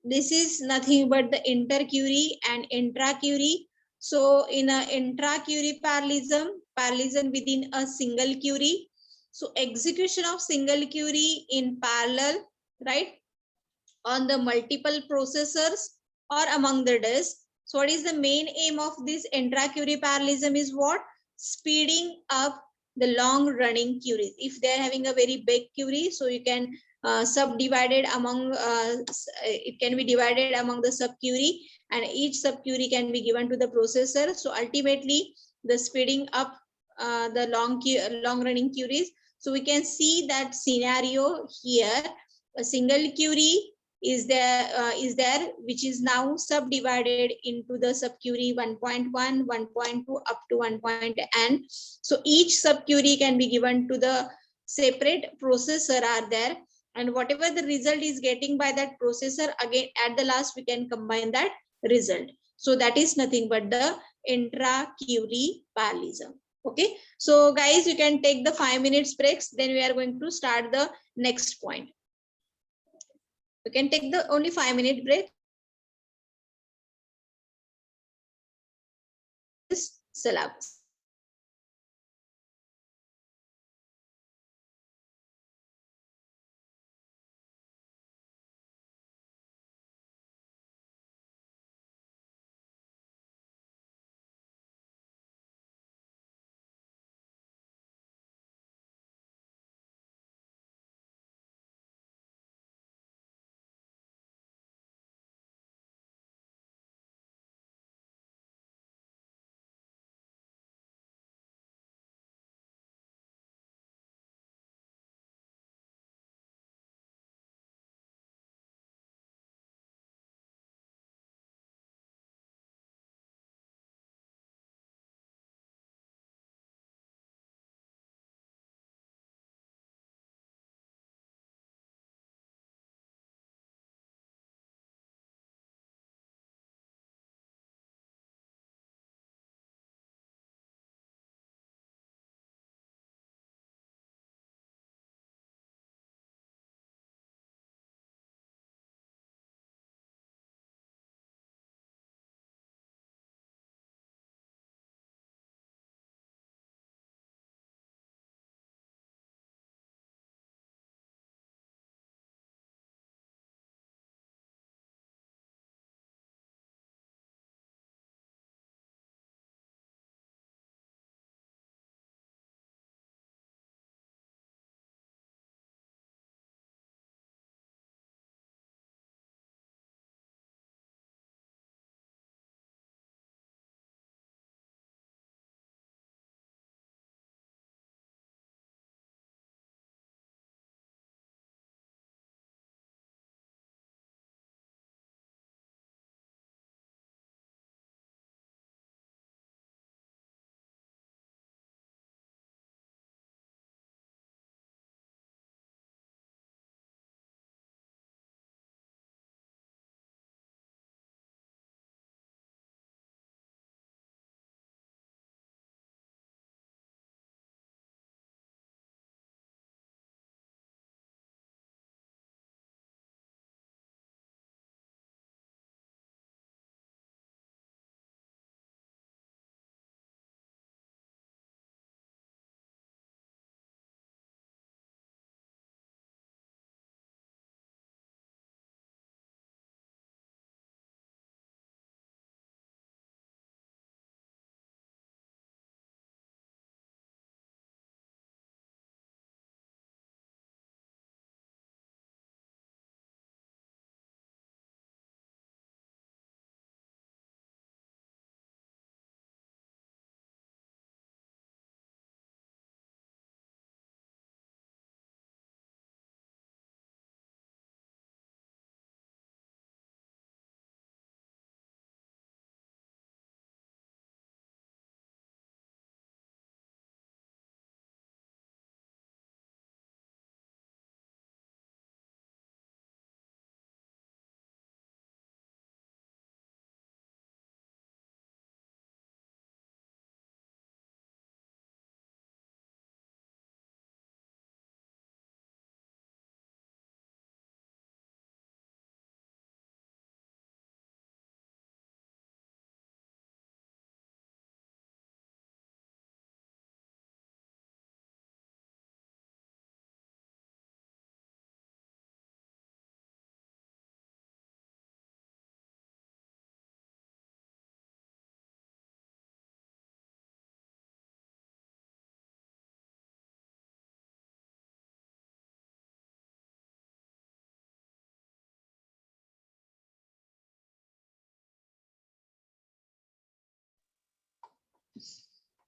this is nothing but the intercurie and intracurie. So in a intracurie parallelism within a single curie. So execution of single curie in parallel, right, on the multiple processors or among the disks. So what is the main aim of this intracurie parallelism is what? Speeding up the long running queries. If they're having a very big query, so you can subdivided among it can be divided among the sub query, and each sub query can be given to the processor. So ultimately the speeding up the long running queries. So we can see that scenario here. A single query is there which is now subdivided into the subquery 1.1, 1.2 up to 1.n. So each subquery can be given to the separate processor are there, and whatever the result is getting by that processor, again at the last we can combine that result. So that is nothing but the intraquery parallelism. Okay, so guys, you can take the 5 minutes breaks, then we are going to start the next point. You can take the only 5-minute break. This syllabus.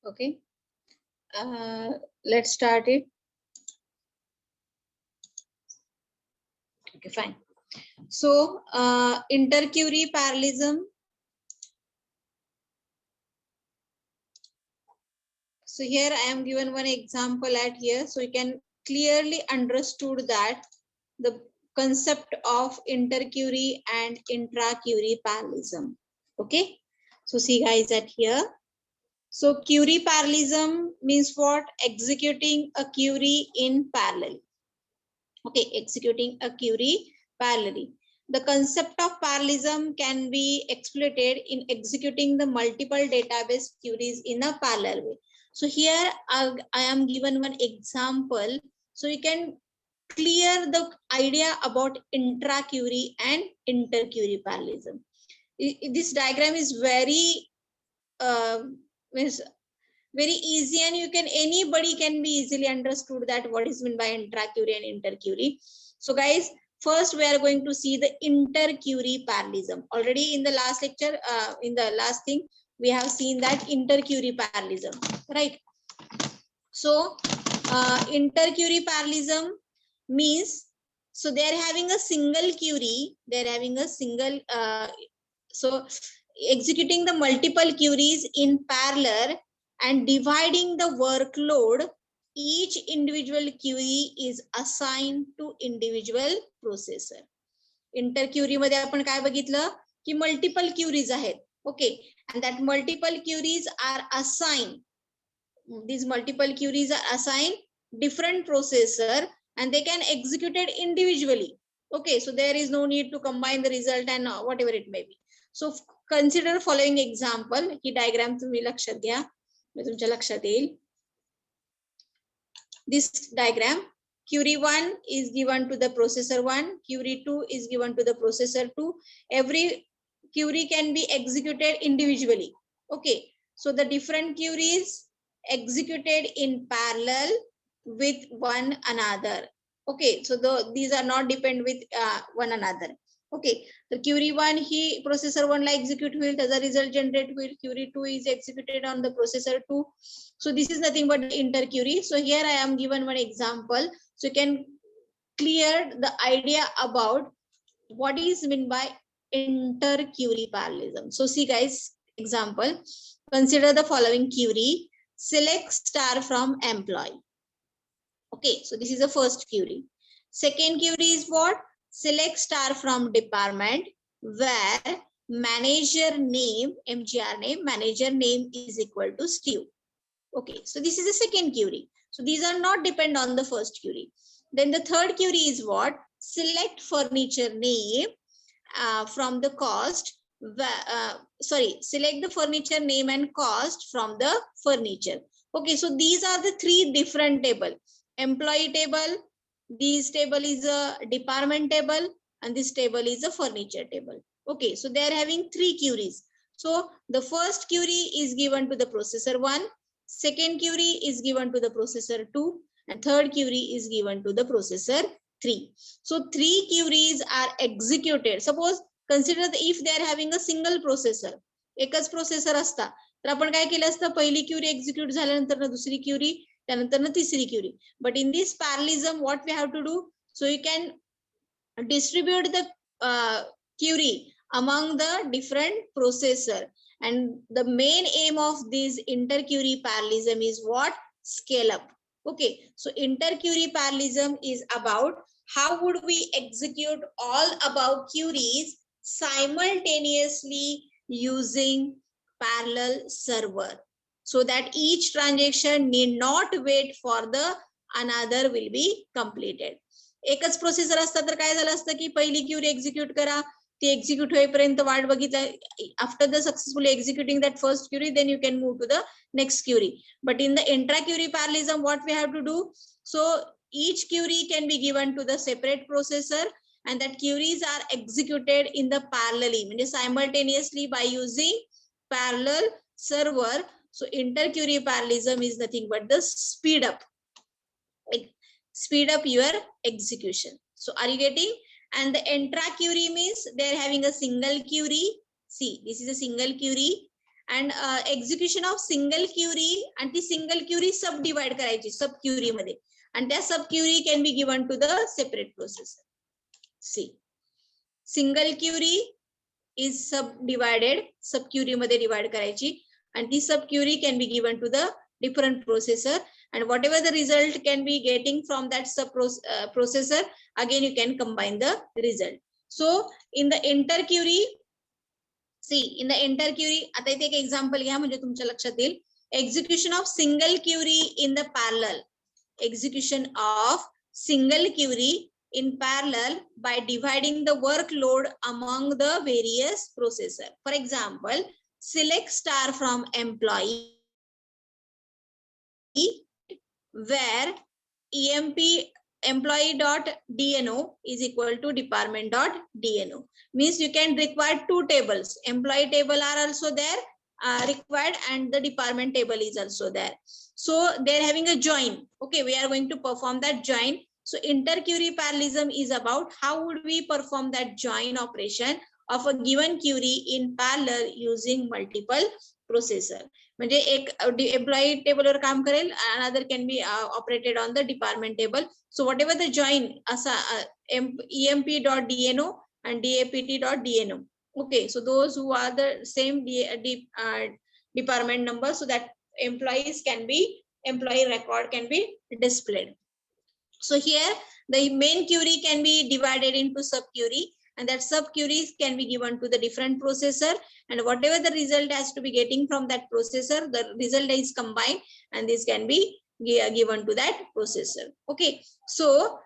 Okay, let's start it. Okay, fine. So inter-query parallelism. So here I am given one example at here, so you can clearly understood that the concept of inter-query and intra-query parallelism. Okay, so see guys at here. So query parallelism means what? Executing a query in parallel. Okay, executing a query parallelly. The concept of parallelism can be exploited in executing the multiple database queries in a parallel way. So here I am given one example, so you can clear the idea about intra-query and inter-query parallelism. This diagram is very means very easy, and you can anybody can be easily understood that what is meant by intra-query and inter-query. So guys, first we are going to see the inter-query parallelism. Already in the last lecture, in the last thing, we have seen that inter-query parallelism, right? So inter-query parallelism means, so they are having a single query, they are having a single so executing the multiple queries in parallel and dividing the workload. Each individual query is assigned to individual processor. इंटरक्युरी मध्ये आपण काय बघितलं की multiple queries आहेत. Okay, and that multiple queries are assigned, these multiple queries are assigned different processor and they can execute it individually. Okay, so there is no need to combine the result and whatever it may be. So consider following example. He diagram तुम्ही लक्षात घ्या, मी तुमच्या लक्षात येईल. This diagram, query 1 is given to the processor 1, query 2 is given to the processor 2. Every query can be executed individually. Okay, so the different queries executed in parallel with one another. Okay, so these are not depend with one another. Okay, so query 1 he processor 1 La execute होईल, त्याचा result generate होईल. Query 2 is executed on the processor 2. So this is nothing but inter query. So here I am given one example, so you can clear the idea about what is meant by inter query parallelism. So see guys, example, consider the following query: select star from employee. Okay, so this is the first query. Second query is what? Select star from department, where manager name, MGR name, manager name is equal to Steve. Okay, so this is the second query. So these are not depend on the first query. Then the third query is what? Select furniture name from the cost. Select the furniture name and cost from the furniture. Okay, so these are the three different table. Employee table, this table is a department table, and this table is a furniture table. Okay, so they are having three queries. So the first query is given to the processor 1, second query is given to the processor 2, and third query is given to the processor 3. So three queries are executed. Suppose consider if they are having a single processor, एकच processor असता तर आपण काय केलं असतं, पहिली Curie execute झाल्यानंतर दुसरी क्युरी, त्यानंतर तिसरी Curie. But in this parallelism, what we have to do? So you can distribute the query among the different processor, and the main aim of this inter-query parallelism is what? Scale up. Okay, so inter-query parallelism is about how would we execute all above queries simultaneously using parallel server, so that each transaction need not wait for the another will be completed. एकच processor असता तर काय झालं असतं की पहिली Curie execute करा, ती एक्झिक्यूट होईपर्यंत वाट बघितला. After the successfully executing that first query, then you can move to the next query. But in the intra query parallelism, what we have to do? So each query can be given to the separate processor, and that queries are executed in the parallelly, म्हणजे simultaneously by using parallel server. So inter-query parallelism is nothing but the speed up your execution. So are you getting? And the intra query means they're having a single query. See, this is a single query, and execution of single query, आणि ती single Curie सब divide करायची सब query मध्ये, आणि त्या sub query can be given to the separate processor. See, single query is sub divided, sub query मध्ये divide करायची, and the sub query can be given to the different processor, and whatever the result can be getting from that sub processor, again you can combine the result. So in the inter query, see in the inter query, आता इथे एक example घ्या म्हणजे तुमच्या लक्षात येईल. Execution of single query in the parallel, execution of single query in parallel by dividing the workload among the various processor. For example, select star from employee where emp employee.dno is equal to department.dno. Means you can require two tables. Employee table are also there required, and the department table is also there. So they're having a join. Okay, we are going to perform that join. So inter-query parallelism is about how would we perform that join operation of a given query in parallel using multiple processor. म्हणजे एक employee टेबलवर काम करेल, another can be operated on the department table. So what ever the join असा emp.dno and dapt.dno. Okay, so those who are the same department number, so that employee record can be displayed. So here the main query can be divided into sub query, and that sub queries can be given to the different processor, and whatever the result has to be getting from that processor, the result is combined, and this can be given to that processor. Okay, so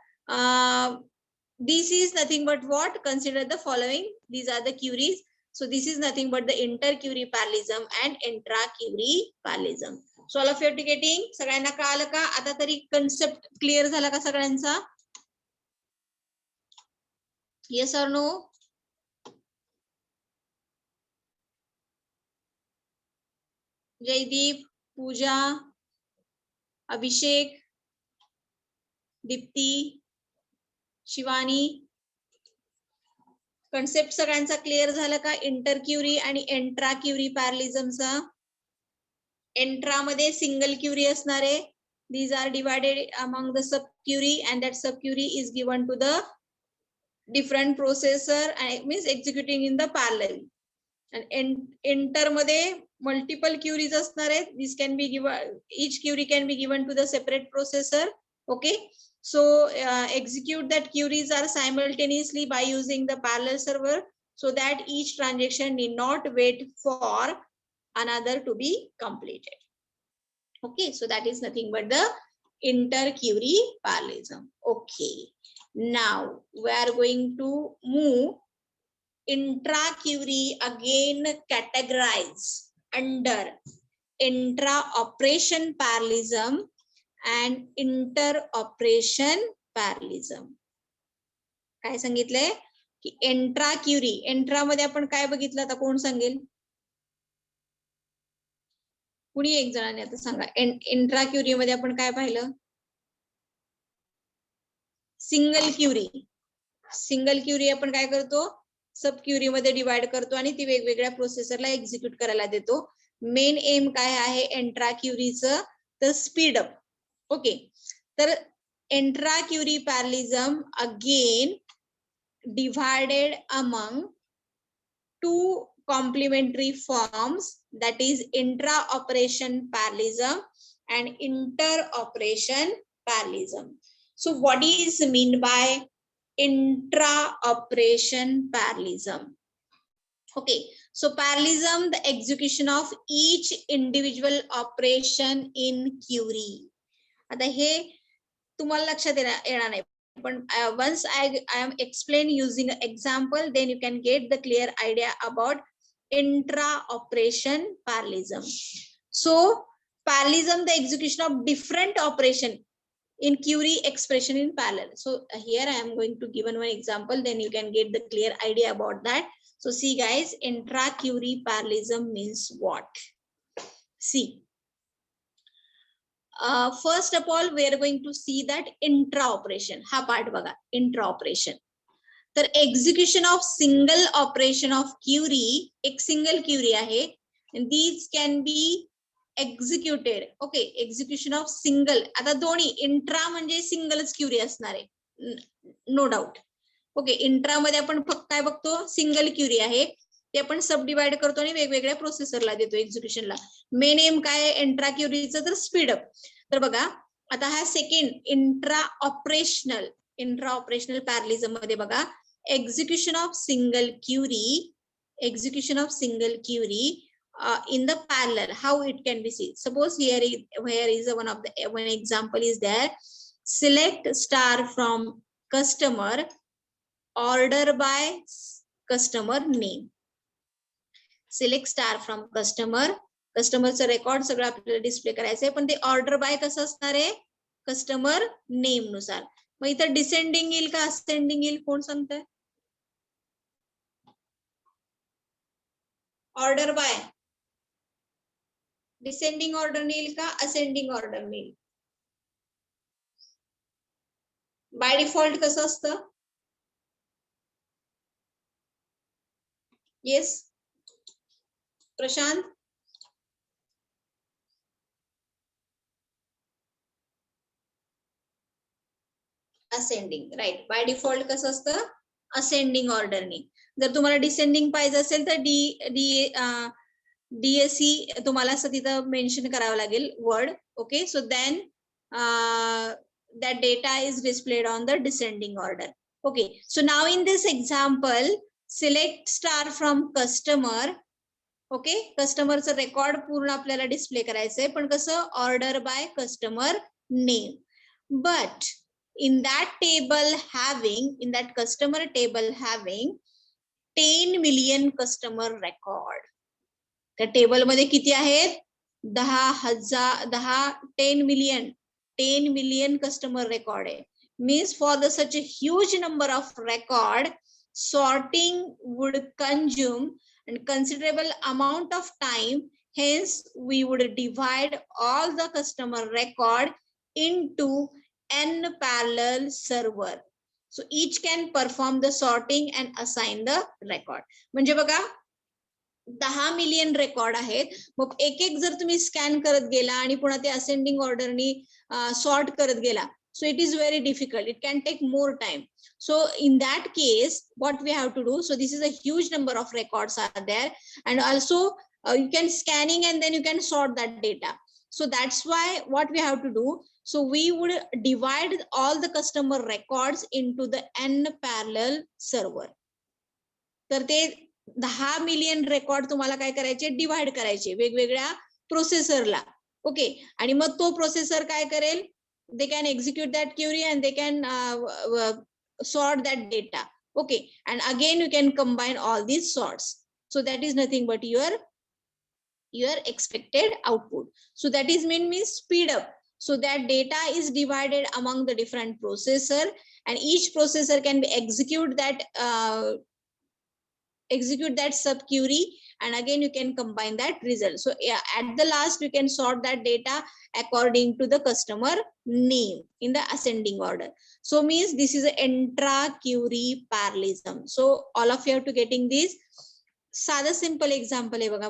this is nothing but what, consider the following, these are the queries. So this is nothing but the inter query parallelism and intra query parallelism. So all of you are getting, सगळ्यांना कळालं का? आता तरी concept clear झाला का सगळ्यांचा? Yes or no? Jaydeep, Pooja, Abhishek, Deepti, Shivani, concept सगळ्यांचा clear झाला का? इंटर क्युरी आणि एंट्रा क्युरी पॅरलिझमचा. एंट्रा मध्ये सिंगल क्युरी असणार आहे. these are divided among the sub query, and that sub query is given to the different processor and it means executing in the parallel. And enter मध्ये multiple queries असणार आहेत. This can be given, each query can be given to the separate processor. Okay, so execute that queries are simultaneously by using the parallel server, so that each transaction need not wait for another to be completed. Okay, so that is nothing but the inter query parallelism. Okay, now we are going to move intra query, again categorize under intra operation parallelism and inter operation parallelism. काय सांगितलंय की intra Curie, intra मध्ये आपण काय बघितलं, आता कोण सांगेल? कुणी एक जणांनी आता सांगा. इंट्रा क्युरी मध्ये आपण काय पाहिलं? Single Curie. सिंगल क्युरी आपण काय करतो, सब क्युरी मध्ये डिवाइड करतो आणि ती वेगवेगळ्या प्रोसेसरला एक्झिक्यूट करायला देतो. मेन एम काय आहे इंट्रा क्युरीचं, तर स्पीड अप. ओके, तर intra query parallelism again divided among two complementary forms, that is intra operation parallelism and inter operation parallelism. So what is mean by intra operation parallelism? Okay, so parallelism, the execution of each individual operation in query. आता हे तुम्हाला लक्षात येणार नाही, but once I am explain using an example, then you can get the clear idea about intra operation parallelism. So parallelism, the execution of different operation in query expression in parallel. So here I am going to give one example, then you can get the clear idea about that. So see guys, intra query parallelism means what? See, first of all we are going to see that intra operation, हा part बघा, intra operation. तर execution of single operation of query, एक single query आहे, these can be executed. Okay, execution of single. आता दोन्ही intra म्हणजे सिंगलच Curie असणार आहे, नो डाऊट. ओके, इंट्रा मध्ये आपण फक्त काय बघतो, सिंगल क्युरी आहे, ते आपण सब डिवाइड करतो आणि वेगवेगळ्या प्रोसेसरला देतो एक्झिक्युशनला. मेन एम काय आहे इंट्रा क्युरीचं, तर स्पीडअप. तर बघा आता हा सेकंड इंट्रा ऑपरेशनल पॅरलिझम मध्ये बघा, execution of single query in the parallel. How it can be seen? Suppose here is one example is there. Select star from customer, order by customer name. Select star from कस्टमरचं record सगळं आपल्याला display करायचंय, पण ते order by कसं असणार आहे, customer name नुसार. मग इथं डिसेंडिंग येईल का असेंडिंग येईल, कोण सांगतंय? ऑर्डर बाय डिसेंडिंग ऑर्डर येईल का असेंडिंग ऑर्डर येईल? बाय डिफॉल्ट कसं असतं? Yes Prashant, ascending, right. By default कसं असतं, असेंडिंग ऑर्डरने. जर तुम्हाला डिसेंडिंग पाहिजे असेल तर डीएससी तुम्हाला असं तिथं मेन्शन करावं लागेल word. Okay, so then that data is displayed on the descending order. Okay, so now in this example, select star from customer. Okay, कस्टमरचं रेकॉर्ड पूर्ण आपल्याला डिस्प्ले करायचंय, पण कसं, order by customer name. But in that customer table having 10 million customer record. त्या table मध्ये किती आहेत, 10 million customer record आहे. Means for such a huge number of record, sorting would consume and considerable amount of time. Hence we would divide all the customer record into n parallel server. So each can perform the sorting and assign the record. म्हणजे बघा 10 million record आहेत, मग एक एक जर तुम्ही scan करत गेला आणि पुन्हा ते असेंडिंग ऑर्डरनी सॉर्ट करत गेला, so it is very difficult, it can take more time. So in that case what we have to do, so this is a huge number of records are there, and also you can scanning and then you can sort that data. So that's why what we have to do, so we would divide all the customer records into the n parallel server. तर ते 10 million record तुम्हाला काय करायचे, divide करायचे वेगवेगळ्या प्रोसेसरला. Okay, आणि मग तो processor काय करेल, they can execute that query and they can sort that data. Okay, and again you can combine all these sorts. So that is nothing but your expected output. So that is means speed up. So that data is divided among the different processor, and each processor can be execute that sub query, and again you can combine that result. So yeah, at the last you can sort that data according to the customer name in the ascending order. So means this is an intra query parallelism. So all of you have to getting this. साधं simple example आहे बघा,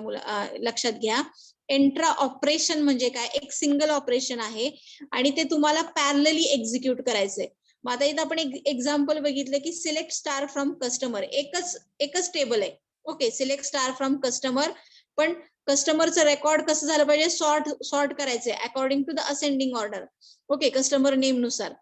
लक्षात घ्या. Intra operation म्हणजे काय, एक single operation आहे आणि ते तुम्हाला पॅरलली एक्झिक्यूट करायचंय. मग आता इथं आपण एक एक्झाम्पल बघितलं की सिलेक्ट स्टार फ्रॉम कस्टमर, एकच टेबल आहे. Okay, select star from customer, पण कस्टमरचं रेकॉर्ड कसं झालं पाहिजे, सॉर्ट करायचंय according to the ascending order. Okay, customer name नुसार.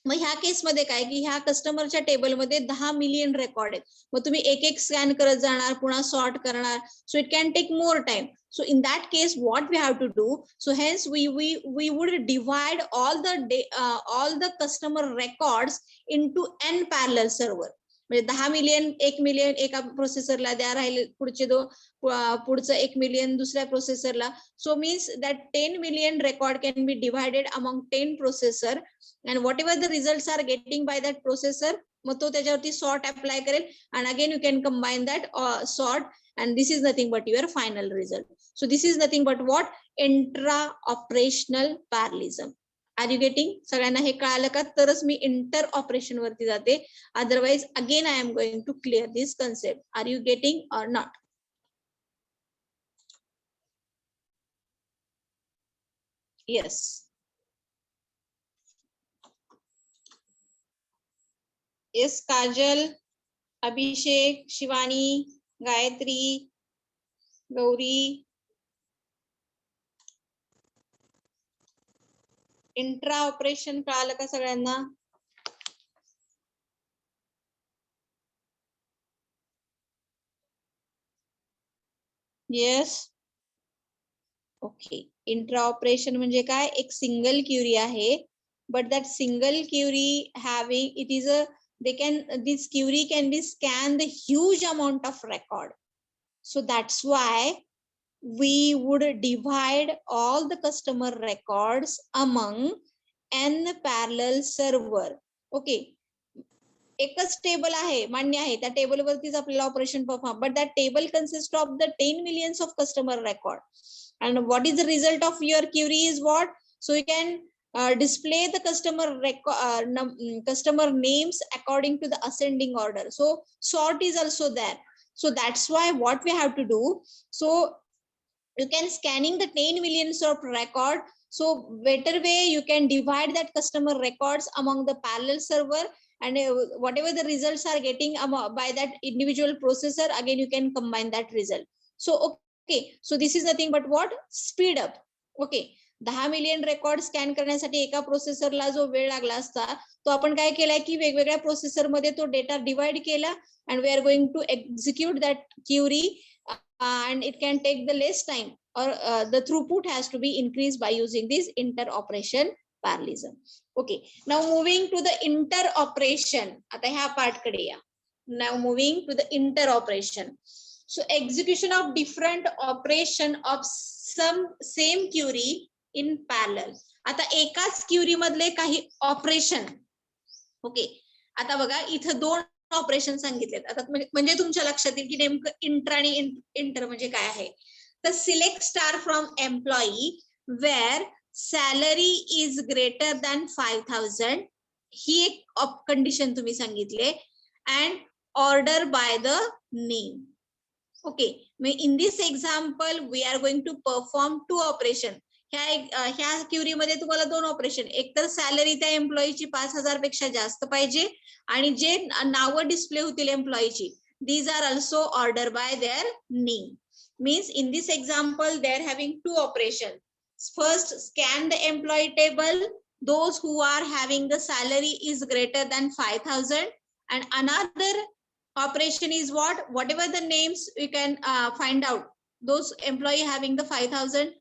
मग ह्या केसमध्ये काय की ह्या कस्टमरच्या टेबलमध्ये 10 मिलियन रेकॉर्ड आहेत, मग तुम्ही एक एक स्कॅन करत जाणार, पुन्हा सॉर्ट करणार, so it can take more time. So in that case what we have to do, so hence we would divide all the customer records into n parallel server. म्हणजे 10 million 1 million एका प्रोसेसरला द्या, राहिले पुढचं 1 million दुसऱ्या प्रोसेसरला. So means that 10 million record can be divided among 10 processor, and whatever the results are getting by that processor, मग तो त्याच्यावरती सॉर्ट अप्लाय करेल, and again you can combine that sort, and this is nothing but your final result. So this is nothing but what, intra operational parallelism. Are you getting? सगळ्यांना हे कळालं का? तरच मी inter operation वरती जाते, otherwise again I am going to clear this concept. Are you getting or not? Yes. Yes, Kajal, Abhishek, Shivani, Gayatri, Gauri. Intra operation कळालं का सगळ्यांना? Yes. Okay. Intra operation म्हणजे काय? एक सिंगल क्युरी आहे, but that single query having it is a this query can be scan the huge amount of record. So that's why we would divide all the customer records among n parallel server. Okay. एकच table आहे, मान्य आहे, त्या table वरतीच आपल्याला operation perform, but that table consist of the 10 millions of customer record. And what is the result of your query is what? So you can display the customer customer names according to the ascending order. So sort is also there. So that's why what we have to do. So you can scanning the 10 millions of record. So better way you can divide that customer records among the parallel server, and whatever the results are getting by that individual processor, again you can combine that result. So okay, so this is nothing but what? Speed up. Okay, 10 million record scan करण्यासाठी एका प्रोसेसरला जो वेळ लागला असता, तो आपण काय केलाय की वेगवेगळ्या प्रोसेसर मध्ये तो डेटा डिवाइड केला, and we are going to execute that query, and it can take the less time, or the throughput has to be increased by using this inter-operation parallelism. Okay, now moving to the inter-operation. आता ह्या part कडे या. Now moving to the inter-operation. So execution of different operation of some same query in parallel. आता एकाच Curie मधले काही operation. Okay, आता बघा इथं दोन ऑपरेशन सांगितलेत. आता म्हणजे तुमच्या लक्षात येईल की नेमकं इंटर आणि इंटर म्हणजे काय आहे. तर select star from employee where salary is greater than 5000, ही एक कंडिशन तुम्ही सांगितले, and order by the name. Okay, in this example we are going to perform 2 operation. ह्या क्युरी मध्ये तुम्हाला 2 ऑपरेशन, एक तर सॅलरी त्या एम्प्लॉईची 5000 पेक्षा जास्त पाहिजे, आणि जे नावं डिस्प्ले होतील एम्प्लॉईची, these are also order by their name. Means in this example they are having 2 operations. First, scan the employee table, those who are having the salary is greater than 5000, and another operation is what? Whatever the names you can find out, those employee having the 5000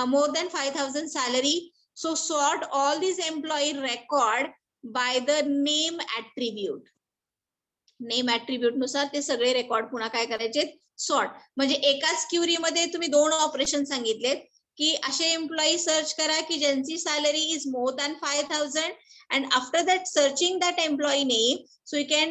more than 5000 salary. So sort all these employee record by the name attribute. Name attribute नुसार ते सगळे record पुन्हा काय करायचे? Sort. म्हणजे एकाच Curie मध्ये तुम्ही 2 ऑपरेशन सांगितलेत की असे एम्प्लॉई सर्च करा की ज्यांची salary is more than 5000, and after that searching that employee name, so you can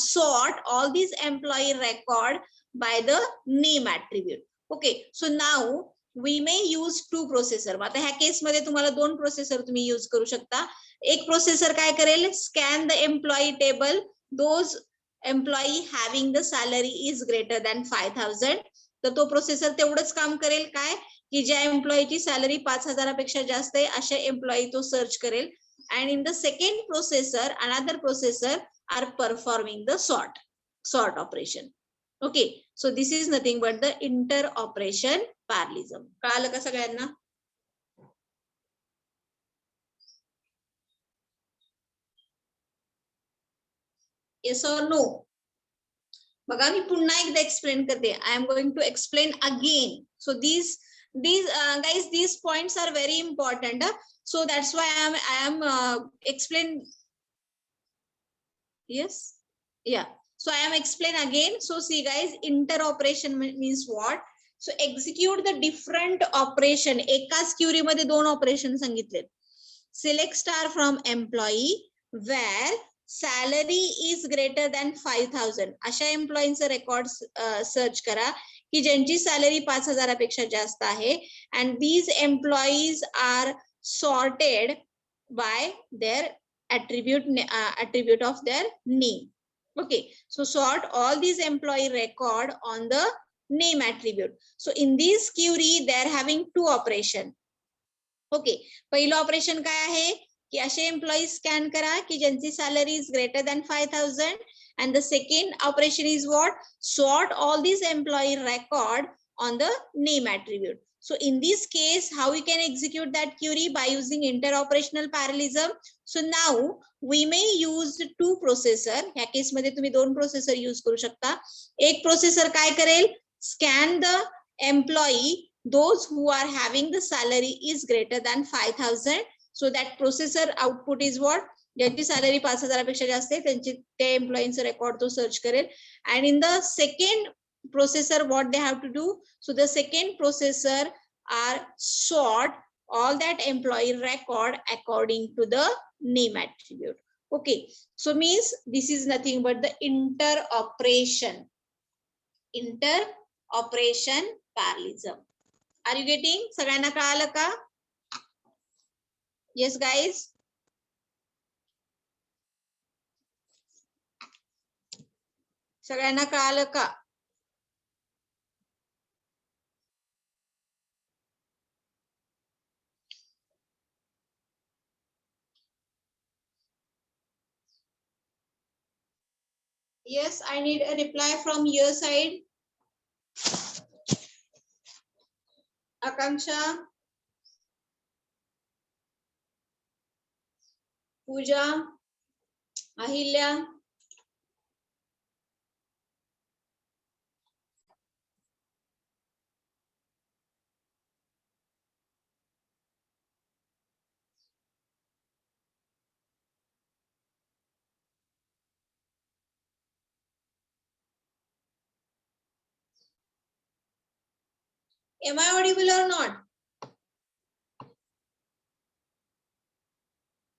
sort all these employee record by the name attribute. Okay, so now we may use 2 processor. आता ह्या case मध्ये तुम्हाला 2 processor तुम्ही use करू शकता. एक processor काय करेल? Scan the employee table, those employee having the salary is greater than 5000. तर तो प्रोसेसर तेवढंच काम करेल काय की ज्या एम्प्लॉईची सॅलरी 5000 पेक्षा जास्त आहे अशा एम्प्लॉई तो सर्च करेल. And in the second processor, another processor are performing the sort operation. Okay, so this is nothing but the inter-operation parallelism. कळालं का सगळ्यांना? Yes or no? बघा मी पुन्हा एकदा एक्सप्लेन करते. I am going to explain again. So these guys, these points are very important. So that's why I am explain. Yes, yeah. So I am explain again. So see guys, inter-operation means what? So execute the different operation. एकाच Curie मध्ये 2 operation सांगितले. Select star from employee where salary is greater than 5000. अशा एम्प्लॉईंचं record search करा की ज्यांची salary 5000 पेक्षा जास्त आहे, and these employees are sorted by their attribute of their name. Okay, so sort all these employee record on the name attribute. So in this query they are having 2 operation. Okay, पहिलं operation काय आहे की असे employee scan करा की ज्यांची salary is greater than 5000 and the second operation is what? Sort all these employee record on the name attribute. So in this case, how we can execute that query? By using interoperational parallelism. So now we may use two processor. ह्या case मध्ये तुम्ही दोन processor use करू शकता. एक processor काय करेल? Scan the employee those who are having the salary is greater than 5000. So that processor output is what? ज्यांची सॅलरी 5000 पेक्षा जास्त आहे त्यांची त्या एम्प्लॉईंचा रेकॉर्ड तो सर्च करेल. And in the second processor what they have to do? So the second processor are sort all that employee record according to the name attribute. Okay, so means this is nothing but the interoperation parallelism. Are you getting? सगळ्यांना कळालं का? Yes guys. सगळ्यांना कळालं का? Yes, I need a reply from your side. Akanksha, Pooja, Ahilya. Am I audible or not?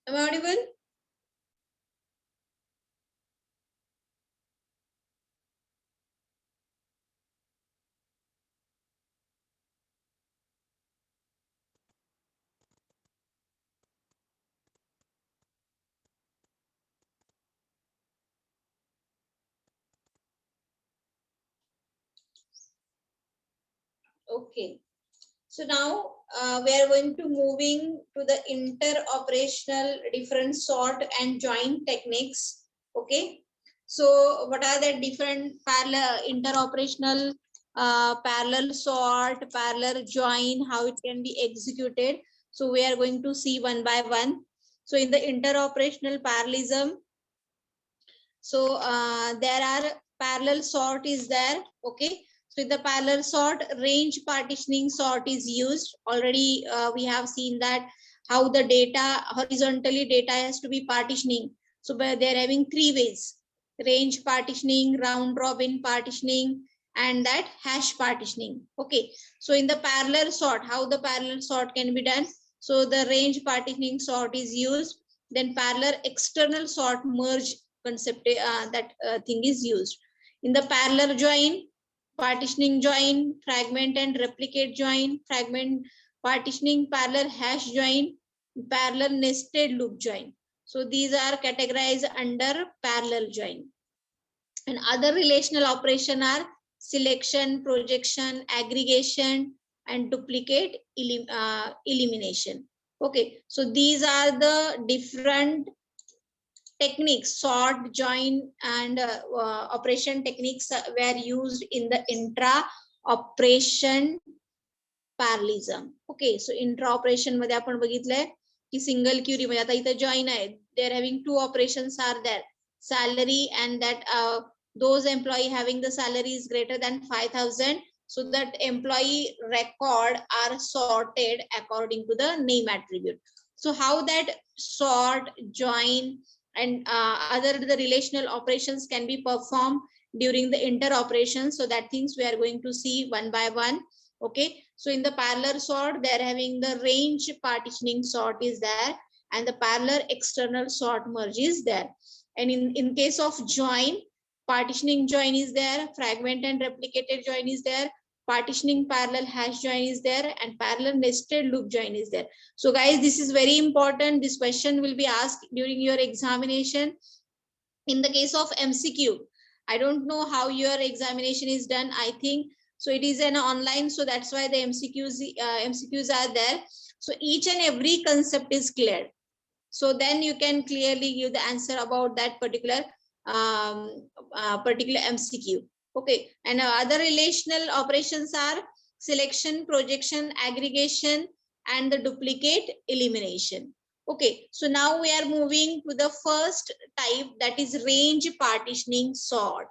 Am I audible? Okay. So now we are going to moving to the interoperational different sort and join techniques. Okay. So what are the different parallel interoperational parallel sort, parallel join, how it can be executed? So we are going to see one by one. So in the interoperational parallelism, so there are parallel sort is there. Okay. So in the parallel sort, range partitioning sort is used. Already we have seen that how the data horizontally data has to be partitioning. So they're having three ways: range partitioning, round robin partitioning, and that hash partitioning. Okay. So in the parallel sort, how the parallel sort can be done? So the range partitioning sort is used. Then parallel external sort merge concept that thing is used. In the parallel join, partitioning join, fragment and replicate join, fragment partitioning, parallel hash join, parallel nested loop join. So these are categorized under parallel join. And other relational operation are selection, projection, aggregation, and duplicate elimination. Okay, so these are the different techniques, sort, join, and operation techniques were used in the intra-operation parallelism. Okay, so intra-operation मध्ये आपण बघितलंय की single Curie मध्ये आता इथे join आहे, they are having two operations are there, salary and that those employee having the salary is greater than 5000. So that employee record are sorted according to the name attribute. So how that sort, join, and other the relational operations can be performed during the interoperation. So that things we are going to see one by one. Okay, so in the parallel sort, they're having the range partitioning sort is there, and the parallel external sort merge is there. And in case of join, partitioning join is there, fragment and replicated join is there, partitioning parallel hash join is there, and parallel nested loop join is there. So guys, this is very important. This question will be asked during your examination. In the case of MCQ, I don't know how your examination is done. I think so it is an online, so that's why the MCQs are there. So each and every concept is clear. So then you can clearly give the answer about that particular MCQ. Okay, and other relational operations are selection, projection, aggregation, and the duplicate elimination. Okay, so now we are moving to the first type, that is range partitioning sort.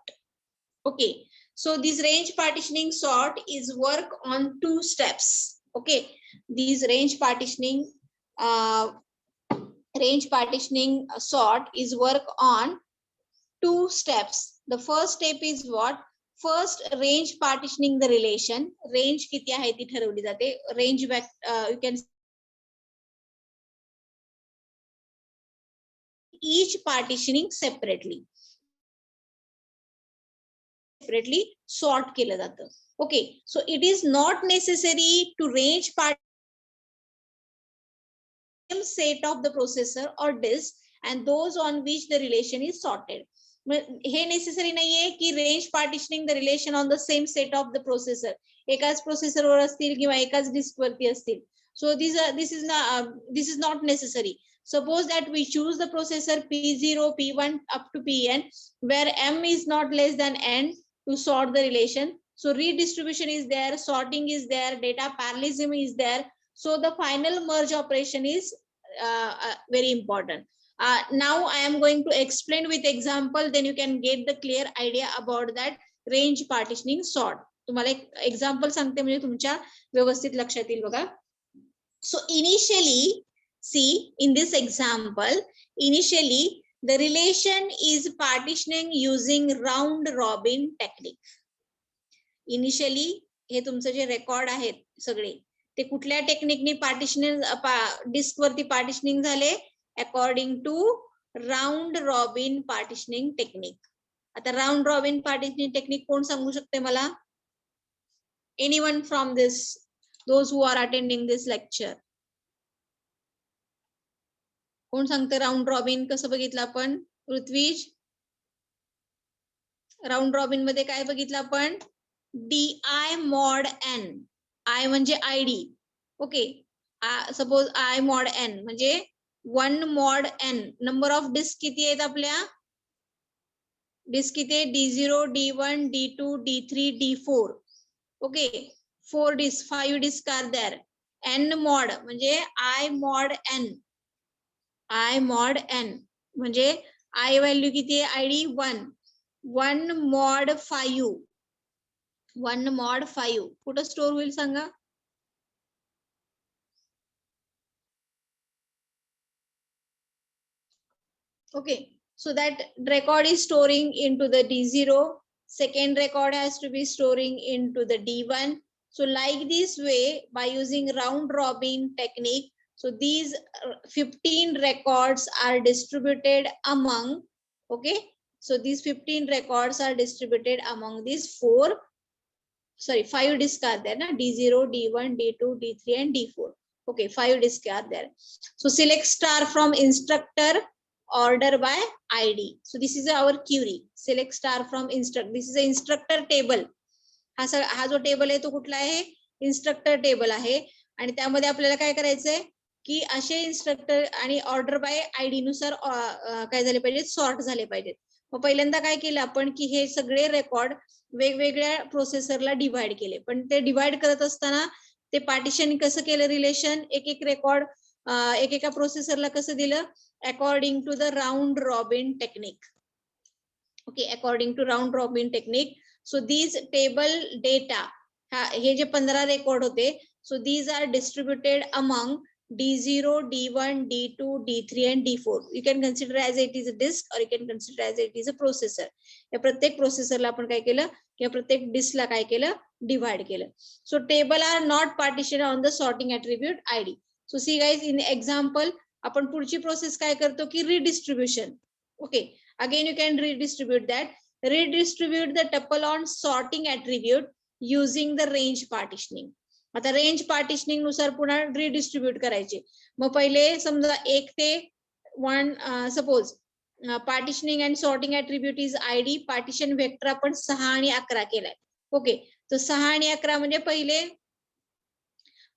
Okay, so this range partitioning sort is work on 2 steps. Okay, these range partitioning sort is work on 2 steps. The first step is what? First, range partitioning the relation. Range किती आहे ती ठरवली जाते. Range you can each partitioning separately sort केलं जातं. Okay, so it is not necessary to range part set of the processor or disk and those on which the relation is sorted. हे necessary नाहीये की range partitioning the relation on the same set of the processor, एकाच प्रोसेसरवर असतील किंवा एकाच disc वरती असतील. So this is not necessary. Suppose that we choose the processor P0, P1 up to Pn, where m is not less than n to sort the relation. So redistribution is there, sorting is there, data parallelism is there. So the final merge operation is very important. Now I am going to explain with example, then you can get the clear idea about that range partitioning sort. तुम्हाला एक example सांगते म्हणजे तुमच्या व्यवस्थित लक्षात येईल बघा. So initially, see in this example, initially the relation is partitioning using round robin technique. Initially हे तुमचं जे रेकॉर्ड आहेत सगळे ते कुठल्या टेक्निकनी पार्टिशनिंग डिस्क वरती पार्टिशनिंग झाले? According to round robin partitioning technique. आता राउंड रॉबिन पार्टिशनिंग टेक्निक कोण सांगू शकते मला? Anyone from this, those who are attending this lecture? कोण सांगते राउंड रॉबिन कसं बघितलं आपण? पृथ्वीज, राउंड रॉबिन मध्ये काय बघितलं आपण? DI mod n. I म्हणजे ID. Okay, suppose I mod n म्हणजे 1 mod n. Number of disk किती आहेत आपल्या? डिस्क किती आहे? D0, D1, D2, D3, D4. Okay, 4 disk, 5 disk are there. n mod म्हणजे I mod n. I mod n म्हणजे I value किती आहे? ID 1. 1 mod 5. 1 mod 5 कुठं स्टोर होईल सांगा? Okay, so that record is storing into the D0. Second record has to be storing into the D1. So like this way, by using round robin technique, so these 15 records are distributed among, okay, so these 15 records are distributed among these 5 disks are there, na? D0, D1, D2, D3 and D4. Okay, 5 disks are there. So select star from instructor order by ID. So this is our query. Select star from instructor. This is a instructor table. हा जो table आहे तो कुठला आहे? Instructor table आहे. आणि त्यामध्ये आपल्याला काय करायचंय की असे इन्स्ट्रक्टर आणि ऑर्डर बाय आयडी नुसार काय झाले पाहिजेत? सॉर्ट झाले पाहिजेत. मग पहिल्यांदा काय केलं आपण की हे सगळे रेकॉर्ड वेगवेगळ्या प्रोसेसरला डिवाइड केले. पण ते डिवाइड करत असताना ते पार्टिशन कसं केलं? रिलेशन एक एक रेकॉर्ड एकेका प्रोसेसरला कसं दिलं? According to the round robin technique. Okay, according to round robin technique. So these table data, हे जे 15 रेकॉर्ड होते, so these are distributed among D0, D1, D2, D3 and D4. You can consider as it is a disk or you can consider as it is a processor. या प्रत्येक प्रोसेसरला आपण काय केलं? या प्रत्येक डिस्कला काय केलं? डिवाइड केलं. So table are not partition on the sorting attribute ID. So see guys, in example आपण पुढची प्रोसेस काय करतो की redistribution. Okay, again you can redistribute that. Redistribute the tuple on sorting attribute using the range partitioning. आता range partitioning नुसार पुन्हा redistribute करायचे. मग पहिले समजा 1 ते 1, suppose partitioning and sorting attribute is ID. Partition vector आपण 6 आणि 11 केलाय. ओके, तर 6 आणि 11 म्हणजे पहिले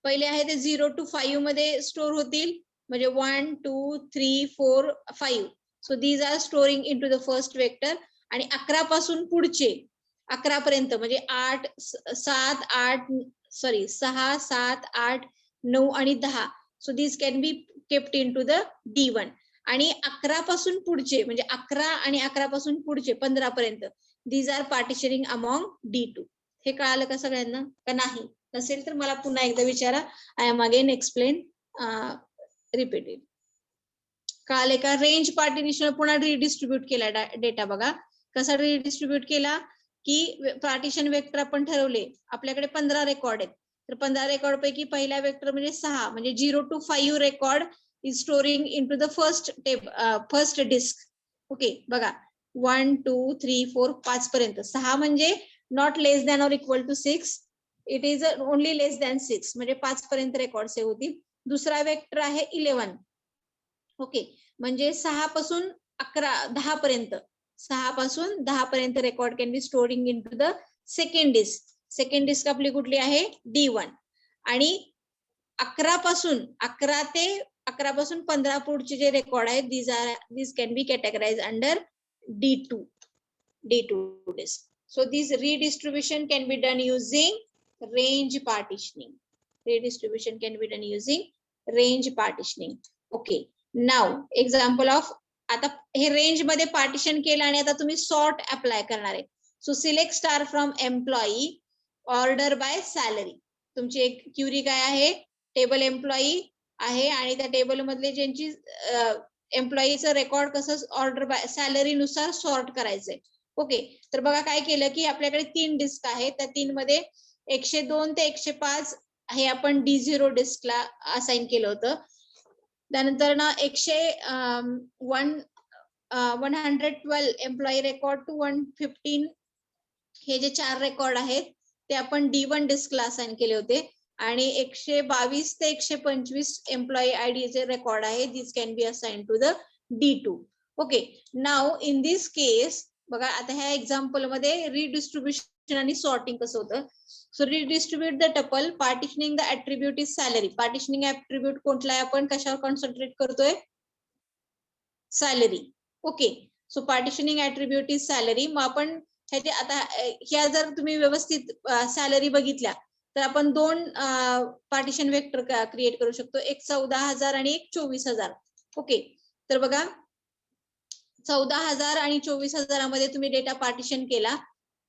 पहिले आहे ते 0 to 5 मध्ये स्टोर होतील, म्हणजे 1 2 3 4 5. So these are storing into the first vector. आणि 11 पासून पुढचे 11 पर्यंत म्हणजे 8 7 8 सॉरी 6 7 8 9 आणि 10. So these can be kept into the D1. आणि 11 पासून पुढचे म्हणजे 11 आणि 11 पासून पुढचे 15 पर्यंत these are partitioning among D2. हे कळालं का सगळ्यांना का नाही? नसेल तर मला पुन्हा एकदा विचारा. I am again explain repeated. कळाले का? रेंज पार्टिशन पुन्हा रिडिस्ट्रीब्यूट केला डेटा. बघा कसा रिडिस्ट्रीब्यूट केला की पार्टिशन वेक्टर आपण ठरवले. आपल्याकडे 15 रेकॉर्ड आहेत. तर 15 रेकॉर्ड पैकी पहिला वेक्टर म्हणजे 6 म्हणजे 0 to 5 record is storing into the first disk. Okay बघा 1 2 3 4 5 पर्यंत. 6 म्हणजे not less than or equal to 6. It is only less than 6 म्हणजे 5 पर्यंत रेकॉर्ड सेव्ह होतील. दुसरा वेक्टर आहे 11. ओके म्हणजे 6 पासून 10 पर्यंत. 6 पासून 10 पर्यंत record can be storing into the second disk. Second disk आपली कुठली आहे? D1. आणि 11 ते 11 पासून 15 पुढचे जे रेकॉर्ड आहेत these can be categorized under D2 disk. So this redistribution can be done using range partitioning. Redistribution can be done using range partitioning. Okay. Now example of आता हे range मध्ये पार्टिशन केलं आणि आता तुम्ही सॉर्ट अप्लाय करणार आहे. सो select star from employee order by salary. तुमची एक क्युरी काय आहे? टेबल एम्प्लॉई आहे आणि त्या टेबल मधले ज्यांची एम्प्लॉईचं रेकॉर्ड कसं ऑर्डर बाय सॅलरी नुसार सॉर्ट करायचंय. ओके तर बघा काय केलं की आपल्याकडे 3 डिस्क आहेत. त्या 3 मध्ये 102 ते 105 हे आपण D0 डिस्कला असाइन केलं होतं. त्यानंतर ना 112 एम्प्लॉई रेकॉर्ड टू 115 हे जे 4 रेकॉर्ड आहेत ते आपण D1 डिस्कला असाइन केले होते. आणि 122 ते 125 एम्प्लॉई आयडी चे रेकॉर्ड आहे. This can be assign to the D2. Okay now in this case बघा आता ह्या एक्झाम्पल मध्ये रिडिस्ट्रीब्युशन आणि सॉर्टिंग कसं होतं. So redistribute the tuple. Partitioning the attribute is salary. Partitioning attribute कोणता आहे? आपण कशावर कॉन्सन्ट्रेट करतोय? Salary. Okay so partitioning attribute is salary. मग आपण ह्याचे आता ह्या जर तुम्ही व्यवस्थित सॅलरी बघितल्या तर आपण 2 पार्टिशन वेक्टर क्रिएट करू शकतो. एक 14,000 आणि एक 24,000. ओके तर बघा 14,000 आणि 24,000 मध्ये तुम्ही डेटा पार्टिशन केला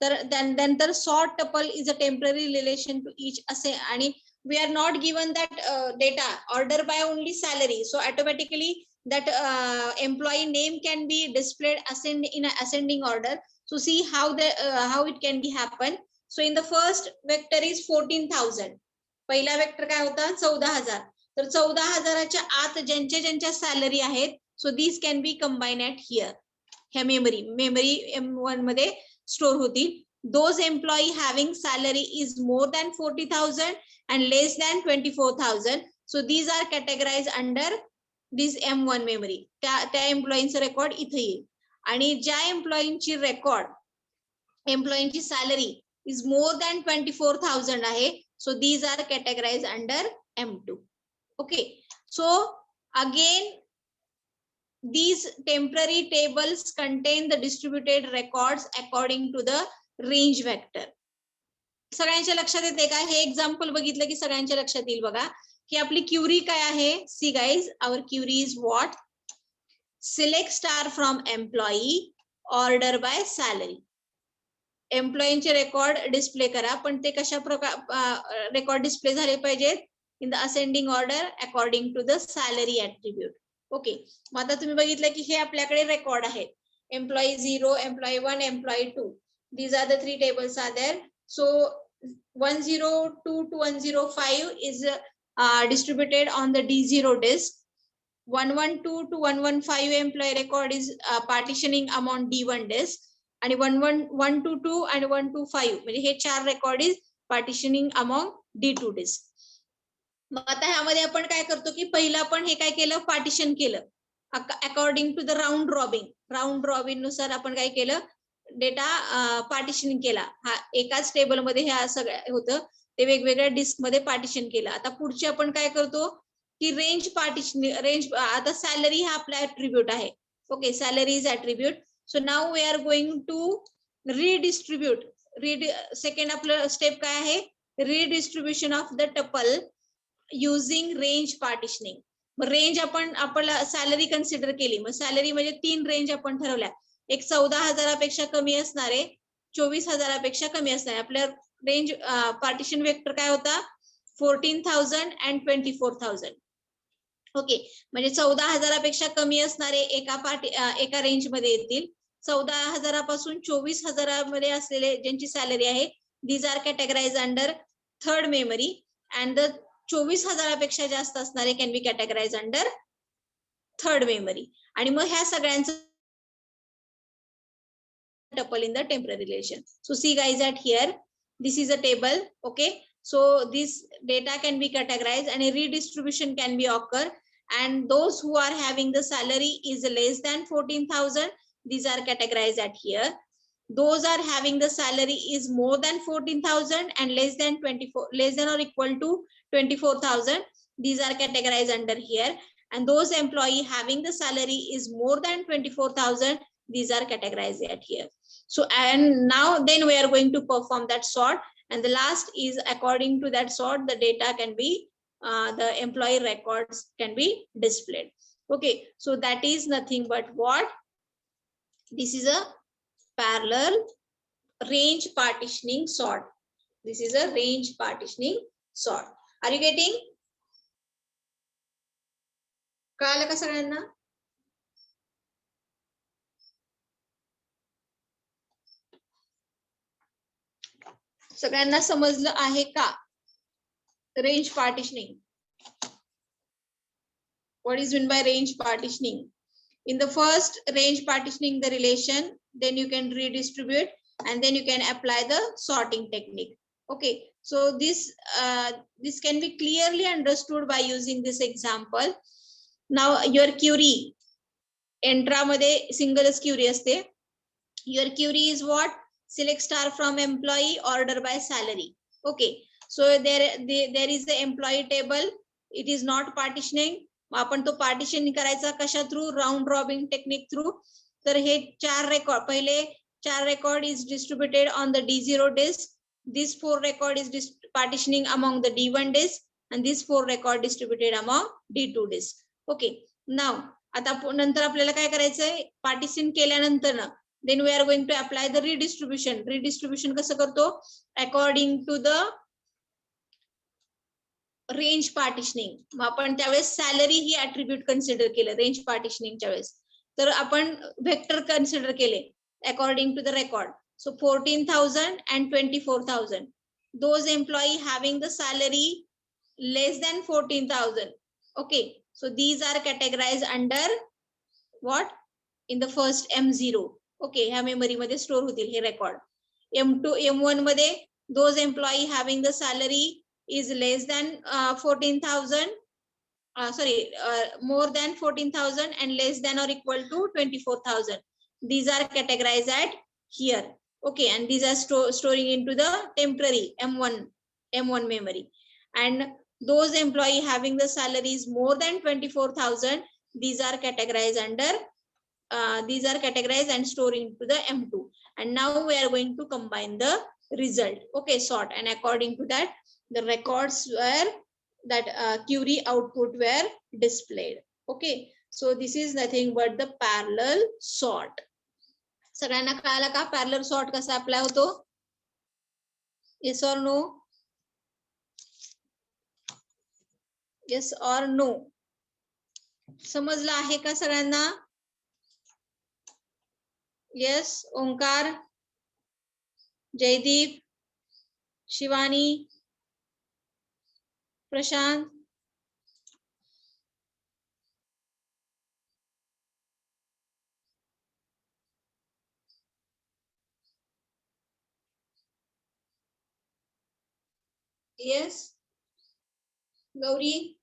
तर त्यानंतर sort tuple is a temporary relation to each असे. आणि we are not given that data order by only salary. So automatically that employee name can be displayed in ascending order. So see how it can be happen. So in the first vector is 14,000. पहिला vector काय होता? 14,000. तर 14,000च्या आत ज्यांच्या salary आहेत so these can be combined at here. ह्या memory M1 मध्ये store होतील. Those employee having salary is more than 40,000 and less than 24,000. So these are categorized under this M1 memory. त्या एम्प्लॉईंचं रेकॉर्ड इथे येईल. आणि ज्या एम्प्लॉईंची सॅलरी इज मोर दॅन 24,000 आहे so these are categorize under M2. Okay so again these temporary tables contain the distributed records according to the range vector. सगळ्यांच्या लक्षात येते का? हे एक्झाम्पल बघितलं की सगळ्यांच्या लक्षात येईल बघा की आपली क्युरी काय आहे. See guys our query is what? Select star from employee order by salary. एम्प्लॉईचे रेकॉर्ड डिस्प्ले करा पण ते कशा प्रकार रेकॉर्ड डिस्प्ले झाले पाहिजेत? In the ascending order according to the salary attribute. Okay मग आता तुम्ही बघितलं की हे आपल्याकडे रेकॉर्ड आहेत. Employee 0, employee 1, employee 2. These are the 3 tables are there. So 102 to 105 is distributed on the D0 disk. 112 to 115 employee record is partitioning among D1 disk. आणि 122 and 125 म्हणजे हे 4 record is partitioning among D2 disk. मग आता ह्यामध्ये आपण काय करतो की पहिलं आपण हे काय केलं? पार्टिशन केलं according to the round robin. Round robin नुसार आपण काय केलं? डेटा पार्टिशनिंग केला. हा एकाच टेबल मध्ये ह्या सगळ्या होतं. ते वेगवेगळ्या डिस्क मध्ये पार्टिशन केलं. आता पुढचे आपण काय करतो की रेंज पार्टिशन, रेंज, आता सॅलरी हा आपला ऍट्रिब्यूट आहे. Okay, salary is attribute. So now we are going to redistribute. Second आपलं स्टेप काय आहे, redistribution of the tuple using range partitioning. मग रेंज आपण आपल्याला सॅलरी कन्सिडर केली, मग सॅलरी म्हणजे 3 रेंज आपण ठरवल्या. एक 14,000पेक्षा कमी असणारे, 24,000पेक्षा कमी असणारे. आपल्या रेंज पार्टिशन वेक्टर काय होता, 14,000 and 24,000. ओके, म्हणजे 14,000पेक्षा कमी असणारे एका रेंज मध्ये येतील. 14,000पासून 24,000 असलेले ज्यांची सॅलरी आहे, these are categorize under third memory. And the 24,000पेक्षा जास्त असणारे can be categorize under third memory. आणि मग ह्या सगळ्यांचं tuple in the temporary relation. So see guys at here, this is a table. Okay, so this data can be categorized and a redistribution can be occur. And those who are having the salary is less than 14,000, these are categorized at here. Those are having the salary is more than 14,000 and less than or equal to 24,000, these are categorized under here. And those employee having the salary is more than 24,000, these are categorized at here. So, and now then we are going to perform that sort, and the last is according to that sort the data can be the employee records can be displayed. Okay, so that is nothing but what, this is a parallel range partitioning sort. This is a range partitioning sort. Are you getting? कळालं का सगळ्यांना? सगळ्यांना समजलं आहे का range partitioning? What is meant by range partitioning? In the first range partitioning the relation, then you can redistribute and then you can apply the sorting technique. Okay, so this can be clearly understood by using this example. Now your query, entra मध्ये सिंगलच query असते. Your query is what, select star from employee, order by salary. Okay, so there is the employee table, it is not partitioning. आपण तो partition करायचा कशा through, round robin technique through. तर हे 4 record, पहिले 4 record is distributed on the D0 disk. This 4 record is partitioning among the D1 disk and these 4 record distributed among D2 disk. Okay, now आता नंतर आपल्याला काय करायचंय, पार्टिशन केल्यानंतर ना then we are going to apply the redistribution. Redistribution कसं करतो, according to the range partitioning. मग आपण त्यावेळेस सॅलरी ही ऍट्रिब्यूट कन्सिडर केलं रेंज पार्टिशनिंगच्या वेळेस. तर आपण व्हेक्टर कन्सिडर केले according to the record. So 14,000 and 24,000. Those employee having the salary less than 14,000. Okay, so these are categorized under what, in the first M0. Okay, ह्या मेमरी मध्ये स्टोर होतील हे रेकॉर्ड. M2 M1 मध्ये those employee having the salary is less than 14,000, more than 14,000 and less than or equal to 24,000. These are categorized at here. Okay, and these are storing into the temporary M1 memory. And those employee having the salaries more than 24,000, these are categorized under these are categorized and stored into the M2. And now we are going to combine the result. Okay, sort, and according to that the records were that query output were displayed. Okay, so this is nothing but the parallel sort. सगळ्यांना कळालं का parallel sort कसा apply होतो? Yes or no? Yes or no? समजलं आहे का सगळ्यांना? Yes, Onkar, Jaideep, Shivani, Prashant. Yes, Gauri.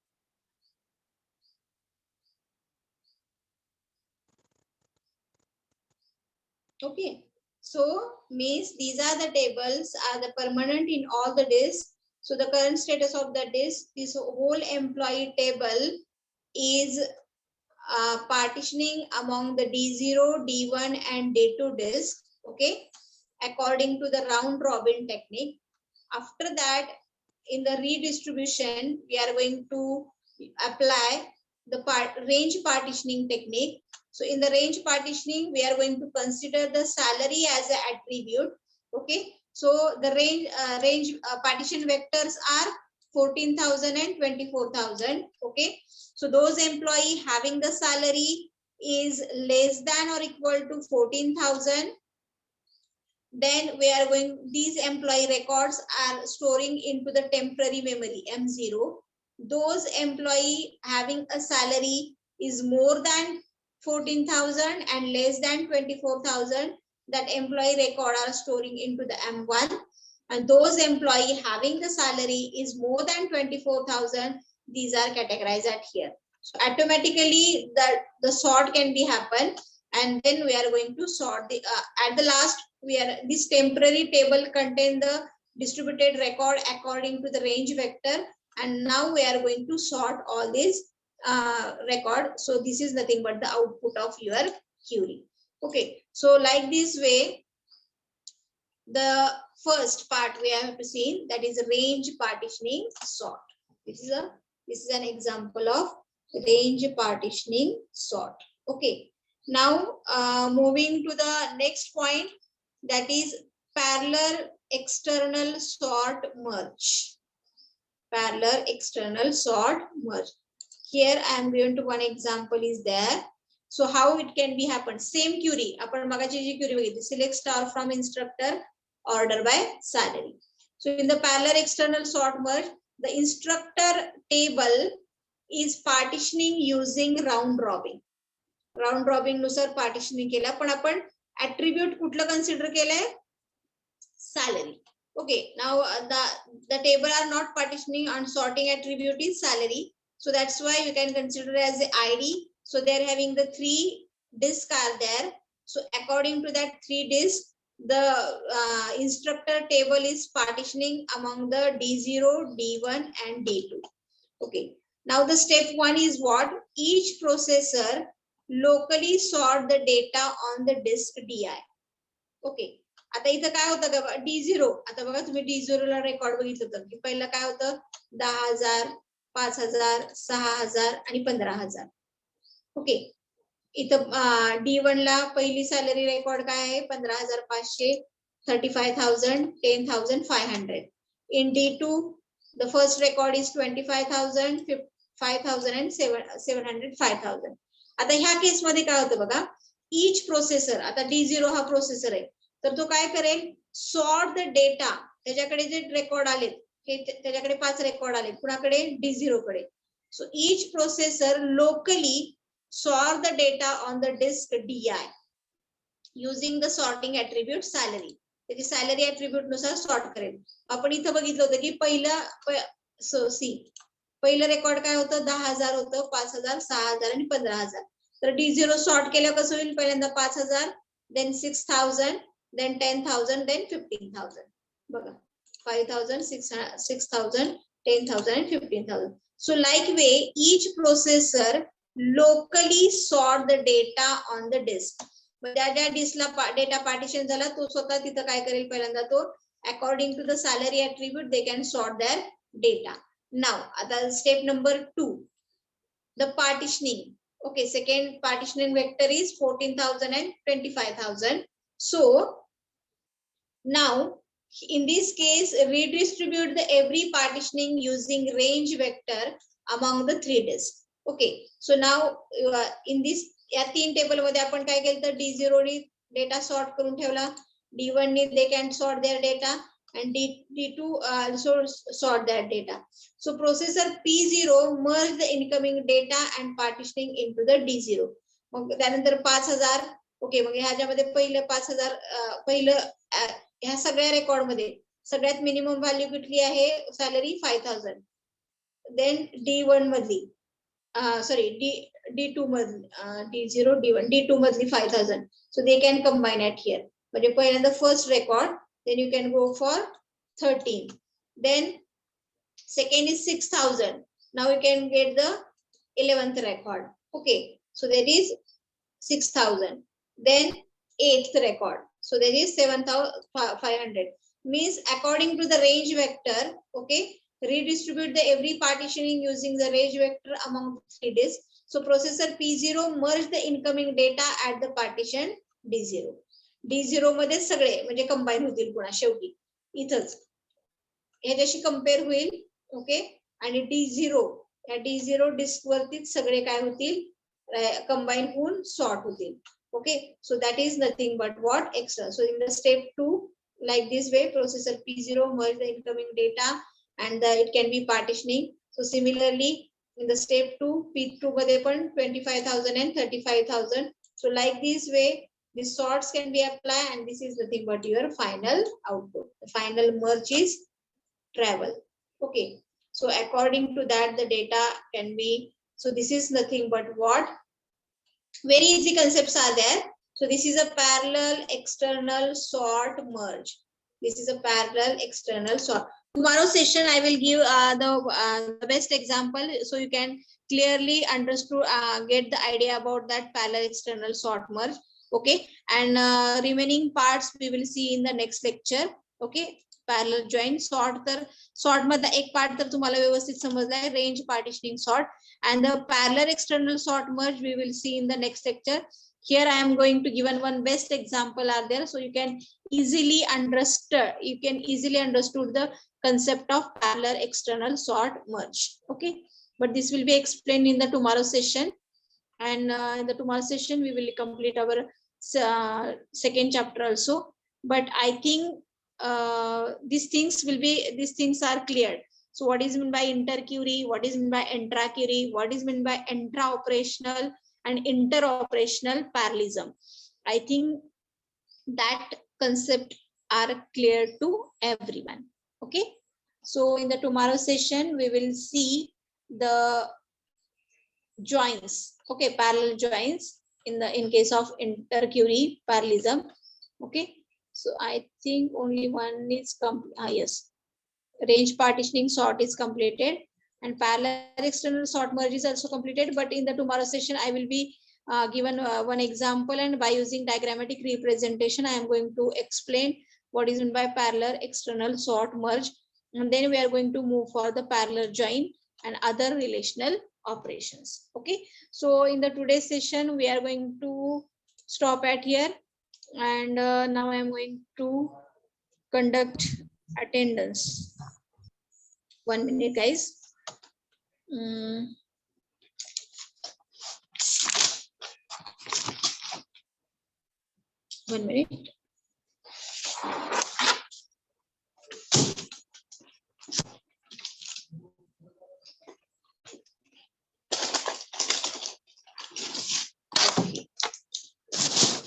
Okay, so means these are the tables are the permanent in all the disks. So the current status of that is this whole employee table is partitioning among the D0, D1 and D2 disk, okay, according to the round robin technique. After that, in the redistribution, we are going to apply the range partitioning technique. So in the range partitioning, we are going to consider the salary as an attribute, okay. So the range partition vectors are 14,000 and 24,000, okay. So those employee having the salary is less than or equal to 14,000, then we are going, these employee records are storing into the temporary memory M0. Those employee having a salary is more than 14,000 and less than 24,000, that employee record are storing into the M1. And those employee having the salary is more than 24,000, these are categorized at here. So automatically the sort can be happen, and then we are going to sort the at the last, we are, this temporary table contain the distributed record according to the range vector, and now we are going to sort all these record. So this is nothing but the output of your query. Okay, so like this way, the first part we have to see, that is range partitioning sort. This is an example of range partitioning sort. Okay, now moving to the next point, that is parallel external sort merge. Parallel external sort merge. Here I am going to one example is there. So how it can be happen? Same query. आपण मगाची जी query बघितली, select star from instructor, order by salary. So in the parallel external sort merge, the instructor table is partitioning using round robin. Round robin नुसार partitioning केला, पण आपण attribute कुठलं consider केलंय? Salary. Okay, now the table are not partitioning and sorting attribute is salary. So that's why you can consider as the ID. So they're having the 3 disks are there. So according to that 3 disks, the instructor table is partitioning among the D0, D1 and D2. Okay, now the step 1 is what? Each processor locally sort the data on the disk DI. Okay, आता इथं काय होतं D0, आता बघा तुम्ही D0 ला record बघितलं होतं की पहिलं काय होतं 10,000, 5,000, 6,000 आणि 15,000. ओके, इथं D1 ला पहिली सॅलरी रेकॉर्ड काय आहे 15,500, 35,000, 10,500. In D2 the first record is 25,000, 5,000 and 700, 5,000. आता ह्या केस मध्ये काय होतं बघा, each processor, आता D0 हा प्रोसेसर आहे, तर तो काय करेल, सॉर्ट द डेटा, त्याच्याकडे जे रेकॉर्ड आलेत, हे त्याच्याकडे 5 रेकॉर्ड आलेत, कुणाकडे D0 कडे. सो each processor locally sort the data on the disk DI using the sorting attribute salary. त्याची सॅलरी ऍट्रिब्यूट नुसार सॉर्ट करेल. आपण इथं बघितलं होतं की पहिलं रेकॉर्ड काय होतं 10,000 होतं, 5,000, 6,000 आणि 15,000. तर D0 सॉर्ट केलं कसं होईल, पहिल्यांदा 5,000, then 6,000, then 10,000, then 15,000. बघा 5,000, 6,000, 10,000 and 15,000. So like way, each processor locally sort the data on the disk. ज्या डिस्कला डेटा पार्टिशन झाला तो स्वतः तिथं काय करेल, पहिल्यांदा तो according to the salary attribute they can sort their data. Now आता step number 2, the partitioning. Okay, second partitioning vector is 14,000 and 25,000. So now in this case redistribute the every partitioning using range vector among the 3 disks. Okay, so now in this या 3 table मध्ये आपण काय केलं तर D0 ने data sort करून ठेवला, D1 ने they can sort their data and D2 also sort their data. So processor P0 merge the incoming data and partitioning into the D0. मग त्यानंतर 5,000. ओके, मग ह्याच्यामध्ये पहिलं 5,000, पहिलं ह्या सगळ्या रेकॉर्ड मध्ये सगळ्यात मिनिमम व्हॅल्यू कुठली आहे, सॅलरी 5,000. देन D1 मधली sorry D2 मधली D0, D1, D2 मधली 5,000. So they can combine it here. म्हणजे पहिल्यांदा first record, then you can go for 13. Then second is 6,000. Now we can get the 11th record. Okay, so that is 6,000. Then 8th record, so that is 7,500. Means according to the range vector, okay, redistribute the every partitioning using the range vector among 3 disks. So processor P0 merge the incoming data at the partition D0. D0 मध्ये सगळे म्हणजे combine होतील पुन्हा शेवटी इथंच ह्याच्याशी compare होईल. Okay, आणि D0 या D0 डिस्क वरतीच सगळे काय होतील कंबाईन होऊन सॉर्ट होतील. Okay, so that is nothing but what extra. So in the step 2, like this way, processor P0 merge the incoming data and it can be partitioning. So similarly in the step 2, P2 मध्ये पण 25,000 and 35,000. So like this way the sorts can be applied and this is nothing but your final output. The final merge is travel. Okay, so according to that the data can be, so this is nothing but what very easy concepts are there. So this is a parallel external sort merge. This is a parallel external sort. Tomorrow's session I will give the best example so you can clearly understood get the idea about that parallel external sort merge. Okay, and remaining parts we will see in the next lecture. Okay, parallel join sort तर sort मधला एक part तर तुम्हाला व्यवस्थित समजलाय, range partitioning sort, and the parallel external sort merge we will see in the next lecture. Here I am going to give one best example are there, so you can easily understood the concept of parallel external sort merge. Okay, but this will be explained in the tomorrow session, and in the tomorrow session we will complete our second chapter also. But I think these things are clear. So what is meant by interquery, what is meant by intraquery, what is meant by intra-operational and inter-operational parallelism. I think that concept are clear to everyone. Okay, so in the tomorrow session we will see the joins. Okay, parallel joins in case of interquery parallelism. Okay, so I think only one is yes, range partitioning sort is completed and parallel external sort merge is also completed. But in the tomorrow session I will be given one example, and by using diagrammatic representation I am going to explain what is meant by parallel external sort merge, and then we are going to move for the parallel join and other relational operations. Okay, so in the today's session we are going to stop at here, and now I am going to conduct attendance. 1 minute guys. 1 minute.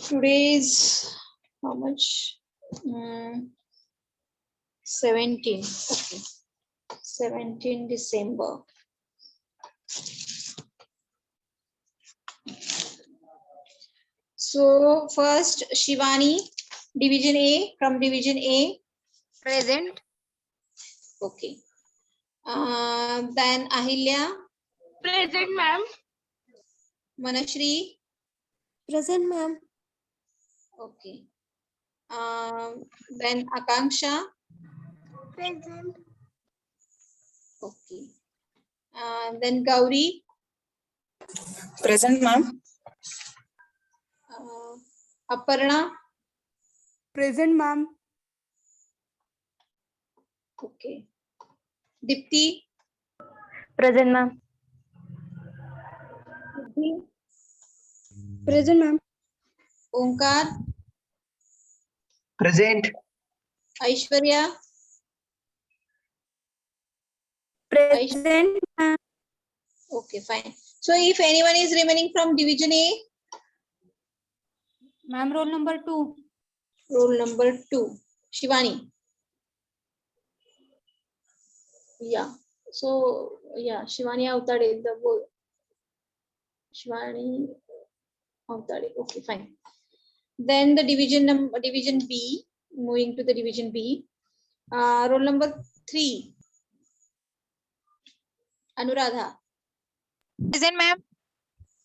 Today is how much? 17. Okay, 17 December. So first Shivani, division A, from division A.
Present.
Okay. Then Ahilya.
Present, ma'am.
Manashri.
Present, ma'am.
Okay. Then Akanksha.
Present.
Okay. Then Gauri.
Present, ma'am.
Aparna.
Present, ma'am.
Okay. Dipti.
Present, ma'am. Present, ma'am.
Omkar.
Present.
Aishwarya.
Present, ma'am.
Okay, fine. So if anyone is remaining from division A.
Ma'am, roll number 2.
Roll number 2. Shivani. Yeah. So yeah, Shivani Avtade, Shivani Avtade. Okay, fine. Then the division B, moving to the division B. Roll number 3. Anuradha.
Present, ma'am.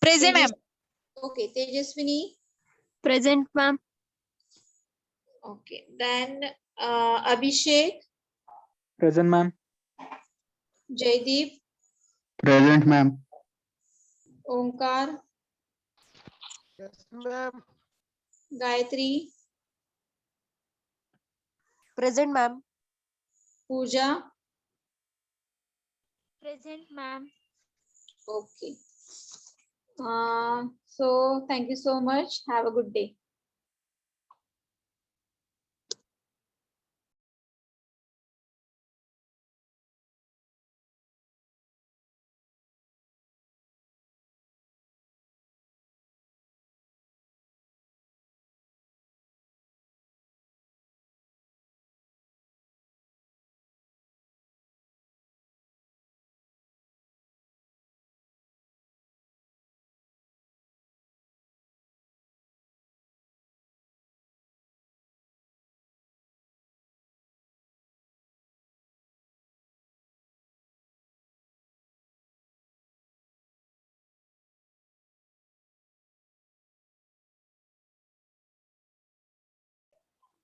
Present, ma'am.
Okay, Tejaswini.
Present, ma'am.
Okay, then Abhishek,
Present, ma'am.
Jaideep,
Present, ma'am.
Omkar,
Yes, ma'am.
Gayatri,
Present, ma'am.
Pooja.
Present, ma'am.
Okay. So thank you so much. Have a good day.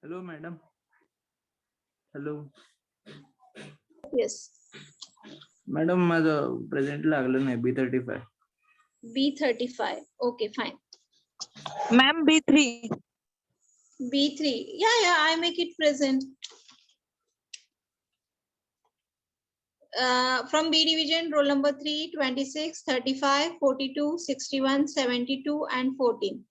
Hello, madam. Hello.
Yes.
Madam माझं present लागलं नाही B35.
B35. Okay, fine.
Ma'am, B3.
B3. Yeah, I make it present. From B division, roll number 3, 26, 35, 42, 61, 72, and 14.